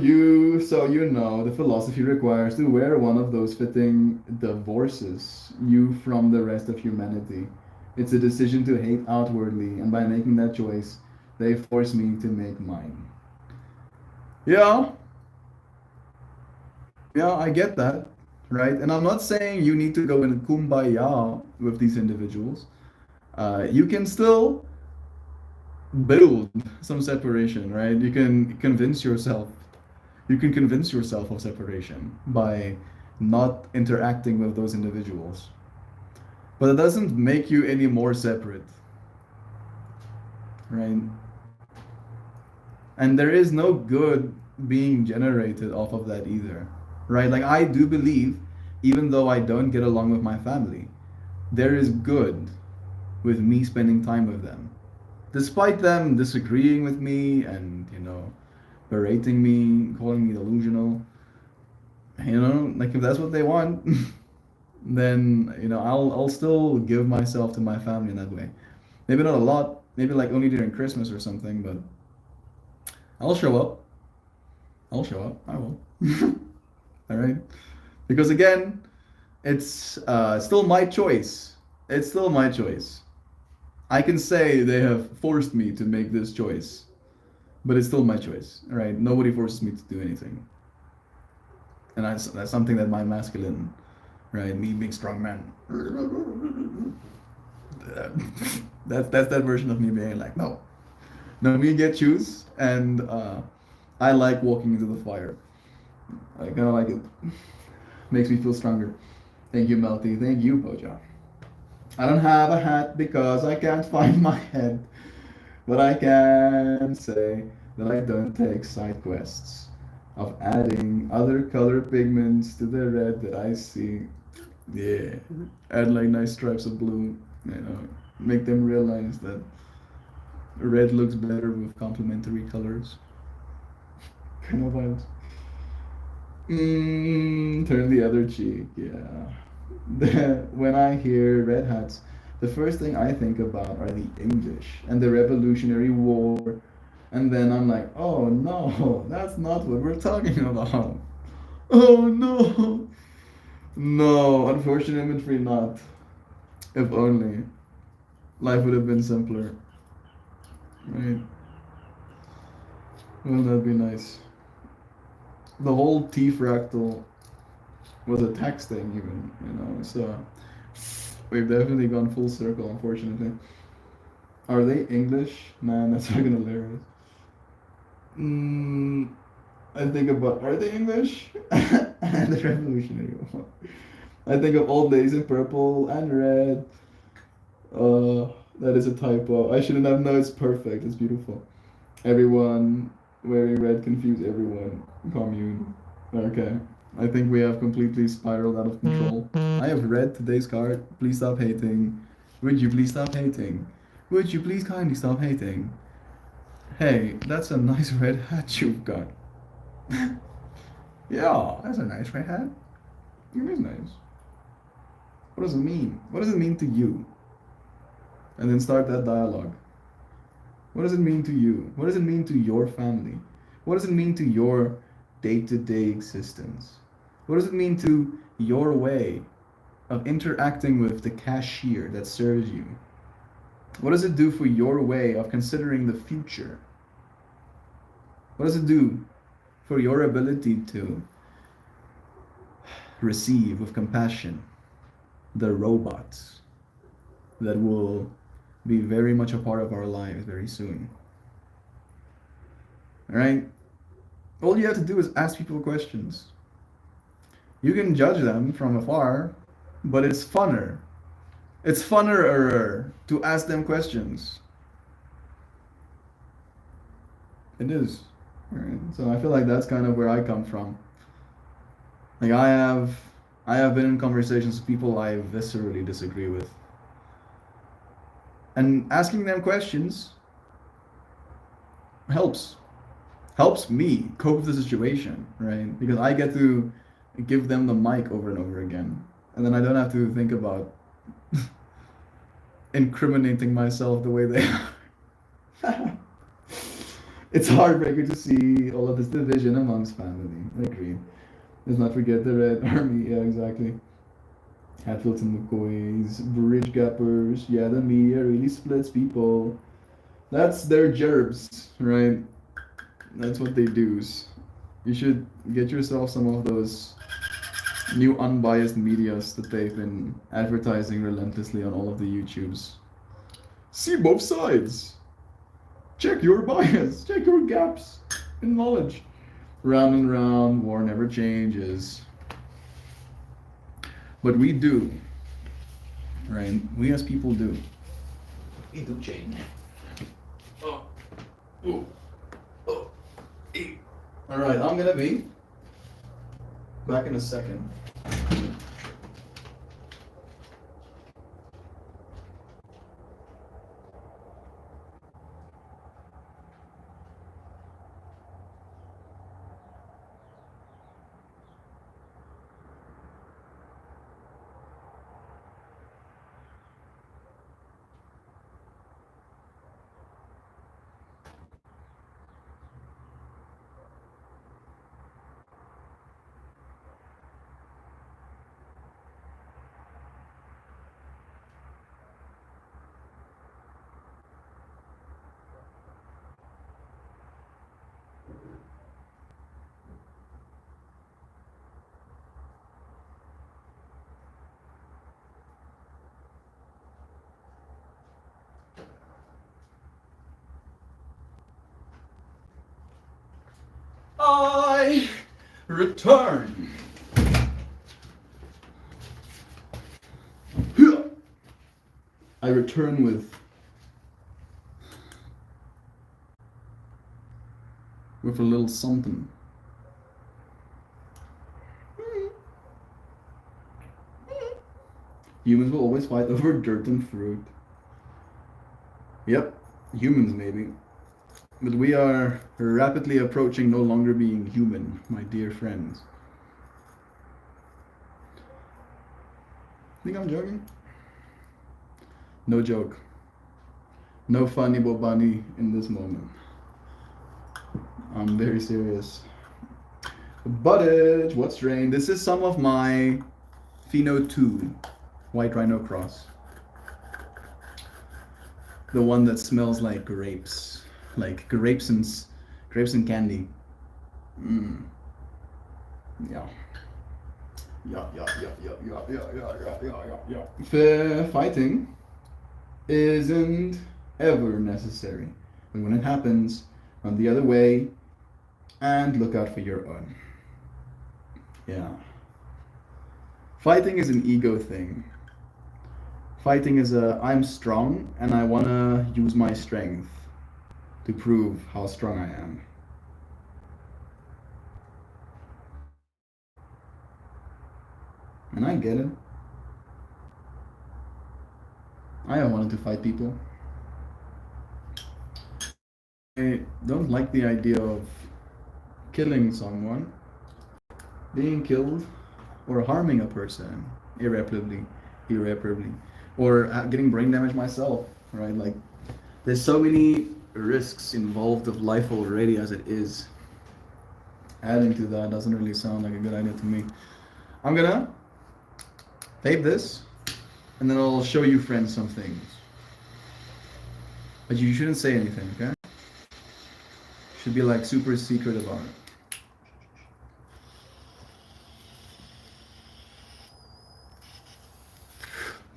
you know the philosophy requires to wear one of those fitting divorces you from the rest of humanity. It's a decision to hate outwardly, and by making that choice, they force me to make mine. Yeah, yeah, I get that, right? And I'm not saying you need to go in kumbaya with these individuals. You can still build some separation, right? You can convince yourself. You can convince yourself of separation by not interacting with those individuals. But it doesn't make you any more separate, right? And there is no good being generated off of that either, right? Like I do believe, even though I don't get along with my family, there is good with me spending time with them. Despite them disagreeing with me and, berating me, calling me delusional, like if that's what they want, then, I'll still give myself to my family in that way. Maybe not a lot, Maybe like only during Christmas or something, but I'll show up. I'll show up. I will. All right. Because again, it's still my choice. It's still my choice. I can say they have forced me to make this choice, but it's still my choice. All right. Nobody forces me to do anything, and that's something that my masculine, right, me being strong man. That's that version of me being like, no, no, me get choose, and I like walking into the fire. I kind of like it. Makes me feel stronger. Thank you, Melty. Thank you, Poja. I don't have a hat because I can't find my head, but I can say that I don't take side quests of adding other color pigments to the red that I see. Yeah, add like nice stripes of blue. You know, make them realize that red looks better with complementary colors. Kind of vibes. Turn the other cheek. Yeah. When I hear red hats, the first thing I think about are the English and the Revolutionary War. And then I'm like, oh no, that's not what we're talking about. Oh no. No, unfortunately not. If only. Life would have been simpler. Right? Wouldn't that be nice? The whole T fractal was a tax thing, even, you know, so we've definitely gone full circle, unfortunately. Are they English? Man, that's fucking hilarious. I think about, are they English? And the Revolutionary War. I think of old ladies in purple and red. That is a typo. I shouldn't have known. It's perfect. It's beautiful. Everyone wearing red confuse everyone. Commune. Okay. I think we have completely spiraled out of control. I have read today's card. Please stop hating. Would you please stop hating? Would you please kindly stop hating? Hey, that's a nice red hat you've got. Yeah, that's a nice red hat. It is nice. What does it mean? What does it mean to you? And then start that dialogue. What does it mean to you? What does it mean to your family? What does it mean to your day-to-day existence? What does it mean to your way of interacting with the cashier that serves you? What does it do for your way of considering the future? What does it do for your ability to receive with compassion the robots that will be very much a part of our lives very soon? All right? All you have to do is ask people questions. You can judge them from afar, but it's funner. It's funner to ask them questions. It is. Right? So I feel like that's kind of where I come from. Like I have been in conversations with people I viscerally disagree with. And asking them questions helps. Helps me cope with the situation, right? Because I get to give them the mic over and over again. And then I don't have to think about incriminating myself the way they are. It's heartbreaking to see all of this division amongst family. I agree. Let's not forget the Red Army. Yeah, exactly. Hatfields and McCoys, Bridge Gappers. Yeah, the media really splits people. That's their gerbs, right? That's what they do. You should get yourself some of those new unbiased medias that they've been advertising relentlessly on all of the YouTubes. See both sides. Check your bias. Check your gaps in knowledge. Round and round, war never changes. But we do. Right? We as people do. We do change. Oh. Ooh. Oh. Alright, I'm gonna be back in a second. I return. I return with a little something. Humans will always fight over dirt and fruit. Yep, humans maybe. But we are rapidly approaching no longer being human, my dear friends. Think I'm joking? No joke. No funny bobani in this moment. I'm very serious. Buttage, what strain? This is some of my Pheno 2 White Rhino Cross. The one that smells like grapes. Like grapes and candy. Mm. Yeah. Fighting isn't ever necessary. And when it happens, run the other way and look out for your own. Yeah. Fighting is an ego thing. Fighting is I'm strong and I wanna use my strength to prove how strong I am. And I get it. I wanted to fight people. I don't like the idea of killing someone, being killed, or harming a person irreparably, or getting brain damage myself, right? Like, there's so many risks involved of life already as it is. Adding to that doesn't really sound like a good idea to me. I'm gonna tape this, and then I'll show you friends some things. But you shouldn't say anything, okay? Should be like super secret about it.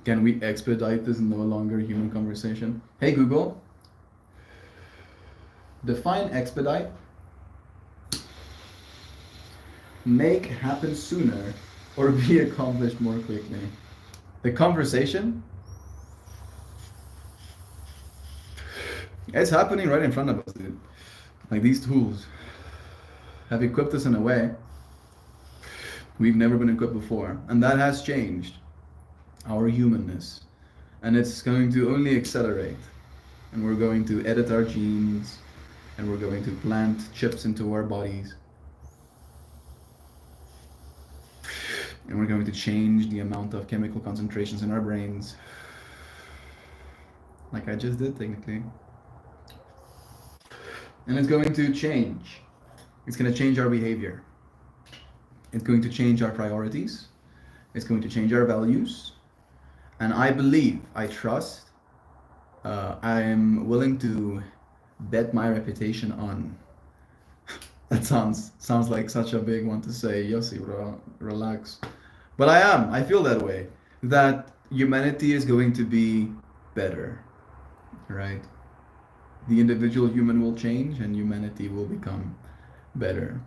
Can we expedite this no longer human conversation? Hey Google, define expedite. Make happen sooner or be accomplished more quickly. The conversation? It's happening right in front of us, dude. Like, these tools have equipped us in a way we've never been equipped before. And that has changed our humanness. And it's going to only accelerate. And we're going to edit our genes, and we're going to plant chips into our bodies. And we're going to change the amount of chemical concentrations in our brains. Like I just did, technically. And it's going to change. It's going to change our behavior. It's going to change our priorities. It's going to change our values. And I believe, I trust, I am willing to bet my reputation on. That sounds like such a big one to say. Yossi, relax. But I feel that way. That humanity is going to be better, right? The individual human will change and humanity will become better.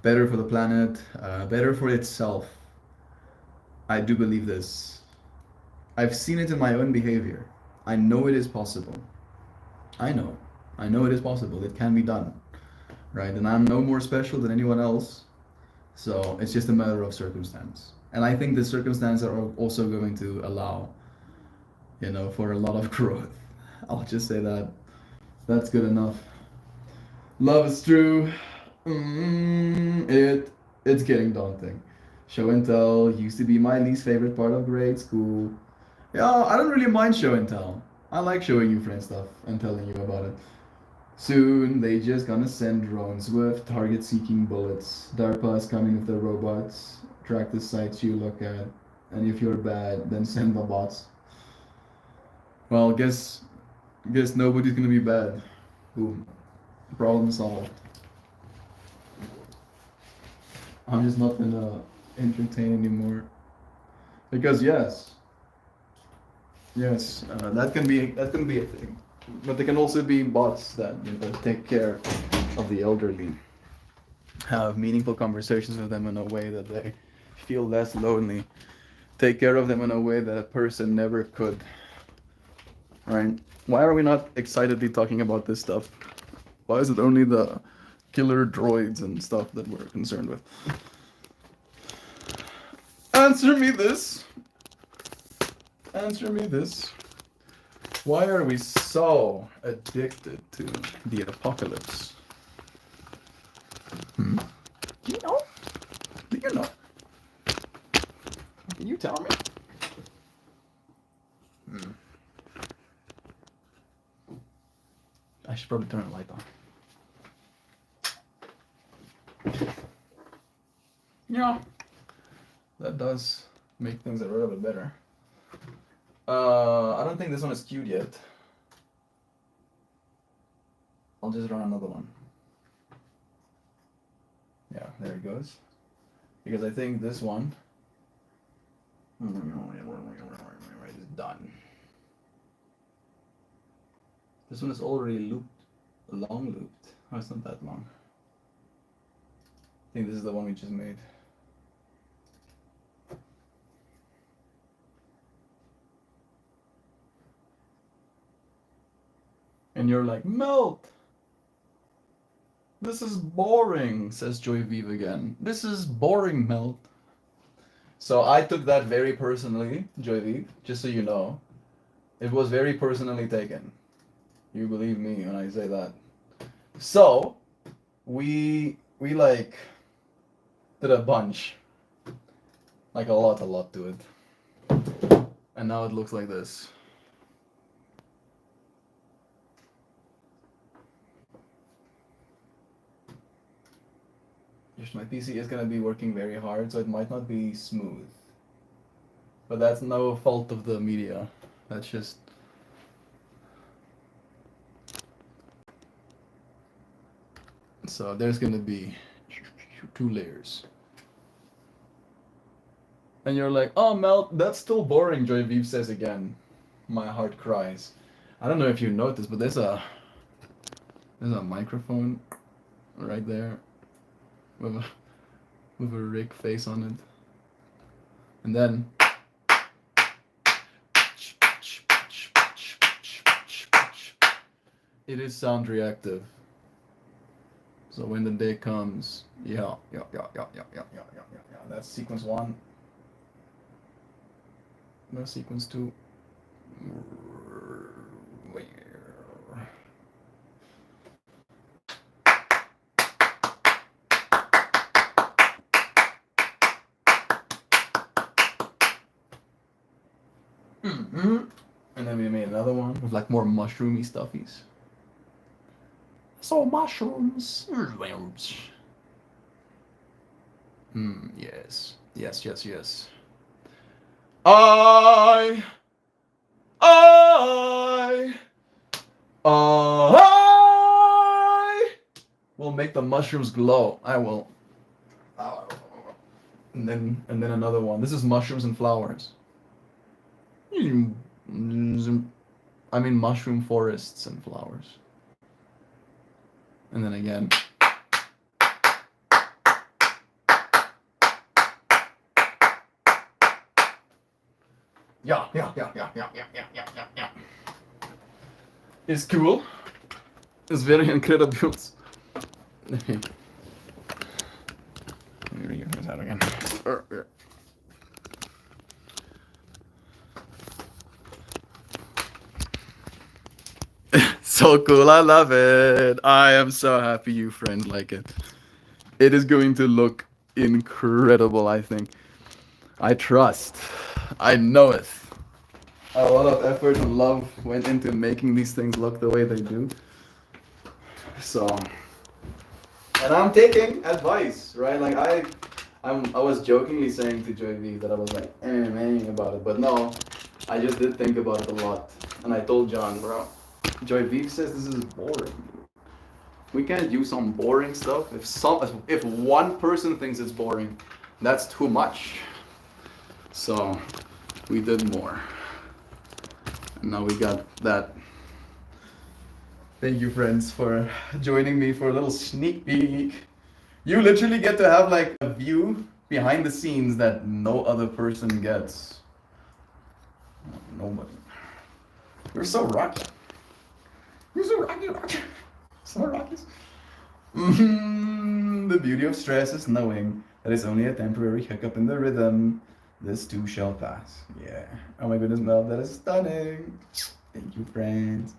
Better for the planet, better for itself. I do believe this. I've seen it in my own behavior. I know it is possible. I know it is possible. It can be done, right? And I'm no more special than anyone else. So it's just a matter of circumstance. And I think the circumstances are also going to allow, for a lot of growth. I'll just say that. That's good enough. Love is true. It's getting daunting. Show and tell used to be my least favorite part of grade school. Yeah, I don't really mind show and tell. I like showing you friends stuff and telling you about it. Soon, they just gonna send drones with target-seeking bullets. DARPA is coming with the robots. Track the sites you look at. And if you're bad, then send the bots. Well, guess nobody's gonna be bad. Boom. Problem solved. I'm just not gonna entertain anymore. Because yes, that can be a thing. But there can also be bots that take care of the elderly. have meaningful conversations with them in a way that they feel less lonely, take care of them in a way that a person never could. Right? Why are we not excitedly talking about this stuff? Why is it only the killer droids and stuff that we're concerned with? Answer me this. Answer me this. Why are we so addicted to the apocalypse? Do you know? Do you know? Can you tell me? I should probably turn the light on. Yeah, that does make things a little bit better. I don't think this one is queued yet. I'll just run another one. Yeah, there it goes. Because I think this one is done. This one is already looped, long looped. Oh, it's not that long. I think this is the one we just made. And you're like, Melt! This is boring, says Joy Vive again. This is boring, Melt. So I took that very personally, Joy Vive, just so you know. It was very personally taken. You believe me when I say that. So, we like did a bunch. Like a lot to it. And now it looks like this. My PC is gonna be working very hard, so it might not be smooth. But that's no fault of the media. That's just... So there's gonna be 2 layers. And you're like, oh Melt, that's still boring, Joy Vive says again. My heart cries. I don't know if you noticed, but there's a microphone right there. With a Rick face on it. And then it is sound reactive. So when the day comes, yeah. That's sequence 1. No, sequence 2. And then we made another one with like more mushroomy stuffies. So mushrooms. Yes. I will make the mushrooms glow. I will. And then another one. This is mushrooms and flowers. I mean mushroom forests and flowers. And then again. Yeah. It's cool. It's very incredible. Let me read this out again. So cool, I love it. I am so happy you friends like it. It is going to look incredible, I think. I trust. I know it. A lot of effort and love went into making these things look the way they do. So, and I'm taking advice, right? Like I was jokingly saying to Joy V that I was like, about it, but no, I just did think about it a lot. And I told John, bro, Joy V says this is boring. We can't use some boring stuff. If one person thinks it's boring, that's too much. So we did more. And now we got that. Thank you, friends, for joining me for a little sneak peek You literally get to have like a view behind the scenes that no other person gets. Nobody. You're so rocky. You're so rocky. So rocky. The beauty of stress is knowing that it's only a temporary hiccup in the rhythm. This too shall pass. Yeah. Oh my goodness, Mel, that is stunning. Thank you, friends.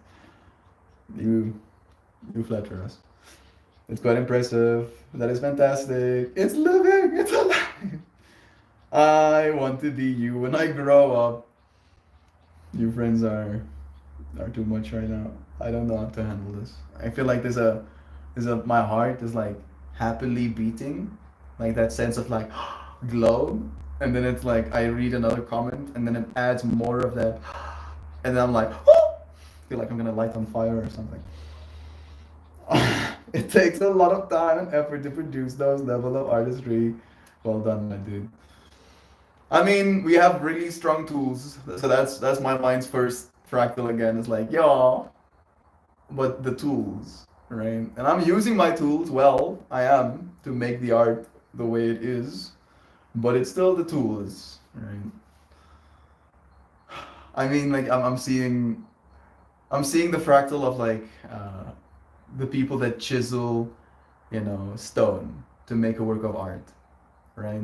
You flatter us. It's quite impressive. That is fantastic. It's living. It's alive. I want to be you when I grow up. You friends are too much right now. I don't know how to handle this. I feel like my heart is like happily beating, like that sense of like glow, and then it's like I read another comment, and then it adds more of that, and then I'm like, feel like I'm gonna light on fire or something. It takes a lot of time and effort to produce those level of artistry. Well done, my dude. I mean, we have really strong tools, so that's my mind's first fractal again. It's like, yeah, but the tools, right? And I'm using my tools well. I am to make the art the way it is, but it's still the tools, right? I mean, like I'm seeing the fractal of like the people that chisel, stone to make a work of art, right?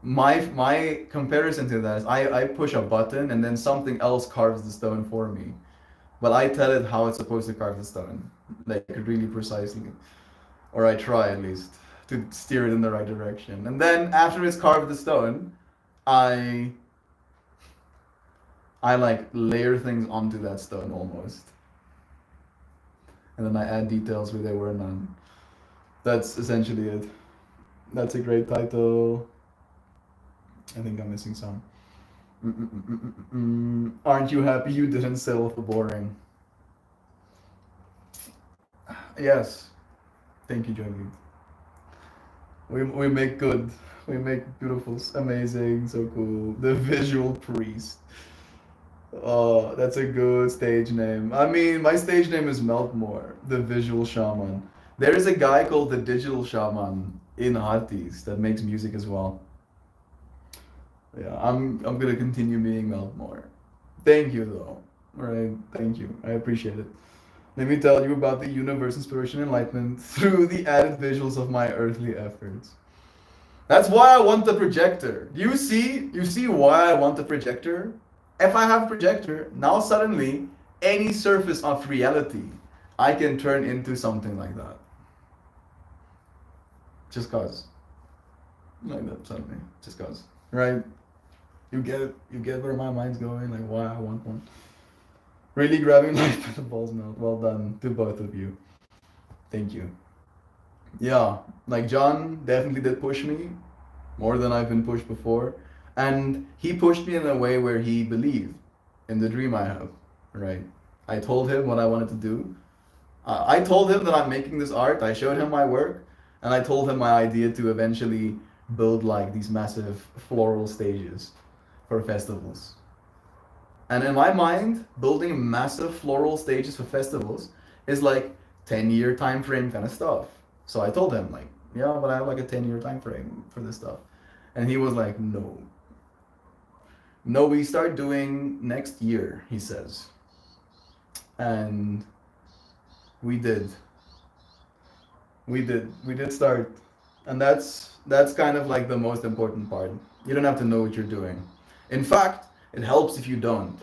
My comparison to that is I push a button and then something else carves the stone for me, but I tell it how it's supposed to carve the stone, like really precisely, or I try at least to steer it in the right direction. And then after it's carved the stone, I like layer things onto that stone almost, and then I add details where there were none. That's essentially it. That's a great title. I think I'm missing some. Aren't you happy you didn't settle for boring? Yes. Thank you, Johnny. We make good. We make beautiful, amazing, so cool. The Visual Priest. Oh, that's a good stage name. I mean, my stage name is Meltmore, the Visual Shaman. There is a guy called the Digital Shaman in Hearties that makes music as well. Yeah, I'm gonna continue being Meltmore. Thank you though. Alright, thank you. I appreciate it. Let me tell you about the universe, inspiration, enlightenment through the added visuals of my earthly efforts. That's why I want the projector. Do you see? You see why I want the projector? If I have a projector, now suddenly any surface of reality I can turn into something like that. Just cause. Like that suddenly. Just cause. Right? You get it. You get where my mind's going, like why I want one. Really grabbing life by the balls now. Well done to both of you. Thank you. Yeah, like John definitely did push me more than I've been pushed before. And he pushed me in a way where he believed in the dream I have, right? I told him what I wanted to do. I told him that I'm making this art. I showed him my work. And I told him my idea to eventually build like these massive floral stages for festivals. And in my mind, building massive floral stages for festivals is like 10-year time frame kind of stuff. So I told him like, yeah, but I have like a 10-year time frame for this stuff. And he was like, no. No, we start doing next year, he says. And we did. We did start. And that's kind of like the most important part. You don't have to know what you're doing. In fact, it helps if you don't.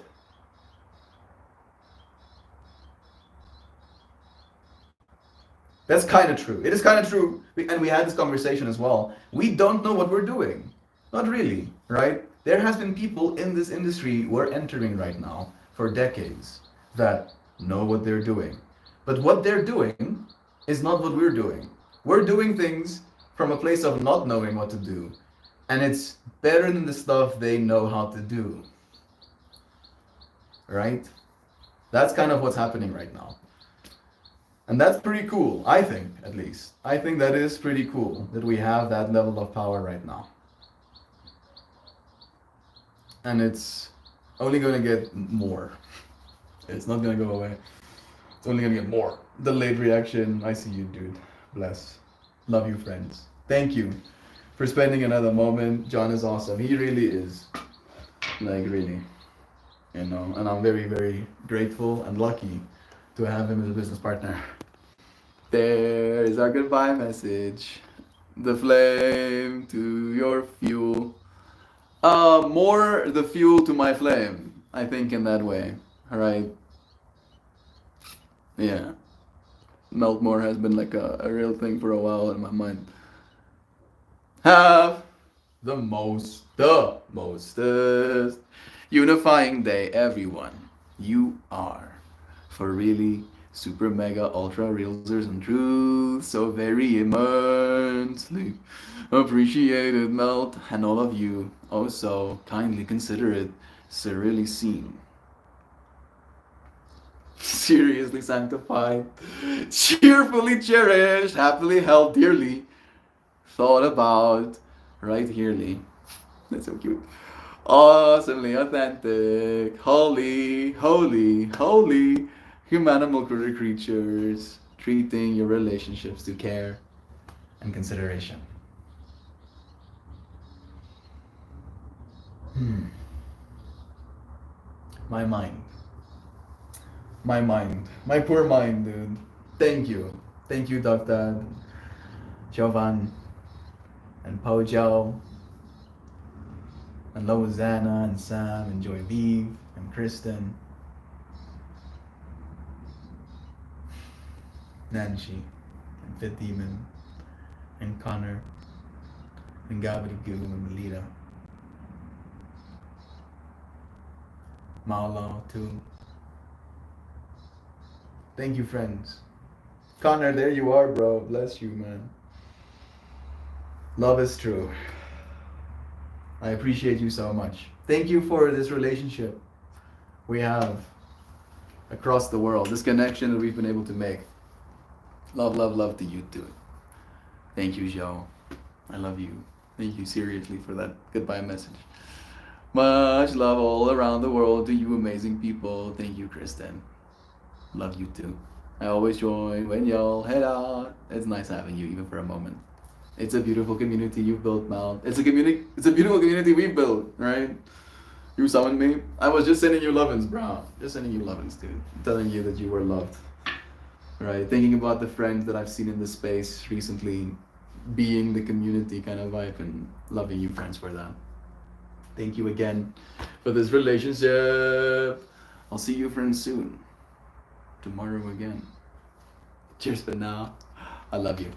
That's kind of true. It is kind of true. And we had this conversation as well. We don't know what we're doing. Not really, right? There has been people in this industry we're entering right now for decades that know what they're doing. But what they're doing is not what we're doing. We're doing things from a place of not knowing what to do. And it's better than the stuff they know how to do. Right? That's kind of what's happening right now. And that's pretty cool, I think, at least. I think that is pretty cool that we have that level of power right now. And it's only going to get more. It's not going to go away. It's only going to get more. Delayed reaction. I see you, dude. Bless. Love you, friends. Thank you for spending another moment. John is awesome. He really is. Like, really. You know, and I'm very, very grateful and lucky to have him as a business partner. There is our goodbye message. The flame to your fuel. More the fuel to my flame. I think in that way. Alright. Yeah. Meltmore has been like a real thing for a while in my mind. Have the mostest unifying day, everyone. You are for really super mega ultra realsers and truths so very immensely appreciated, Melt, and all of you oh so kindly considerate, severely seen, seriously sanctified, cheerfully cherished, happily held dearly, thought about, right herely. That's so cute. Awesomely authentic, holy, holy, holy, humanimal critter creatures, treating your relationships to care and consideration. My mind. My poor mind, dude. Thank you. Thank you, Dr. Jovan and Pojo and Lozana and Sam and Joy Vive and Kristen, Nancy and Fit Demon and Connor and Gabby Goo and Melita. Maolo too. Thank you, friends. Connor, there you are, bro. Bless you, man. Love is true. I appreciate you so much. Thank you for this relationship we have across the world, this connection that we've been able to make. Love, love, love to you too. Thank you, Joe. I love you. Thank you seriously for that goodbye message. Much love all around the world to you amazing people. Thank you, Kristen. Love you too. I always join when y'all head out. It's nice having you even for a moment. It's a beautiful community you've built, Mal. It's a beautiful community we've built, right? You summoned me. I was just sending you lovin's, bro. Just sending you lovin's, dude. Telling you that you were loved. Right? Thinking about the friends that I've seen in this space recently, being the community kind of vibe, and loving you friends for that. Thank you again for this relationship. I'll see you friends soon. Tomorrow again. Cheers for now. I love you.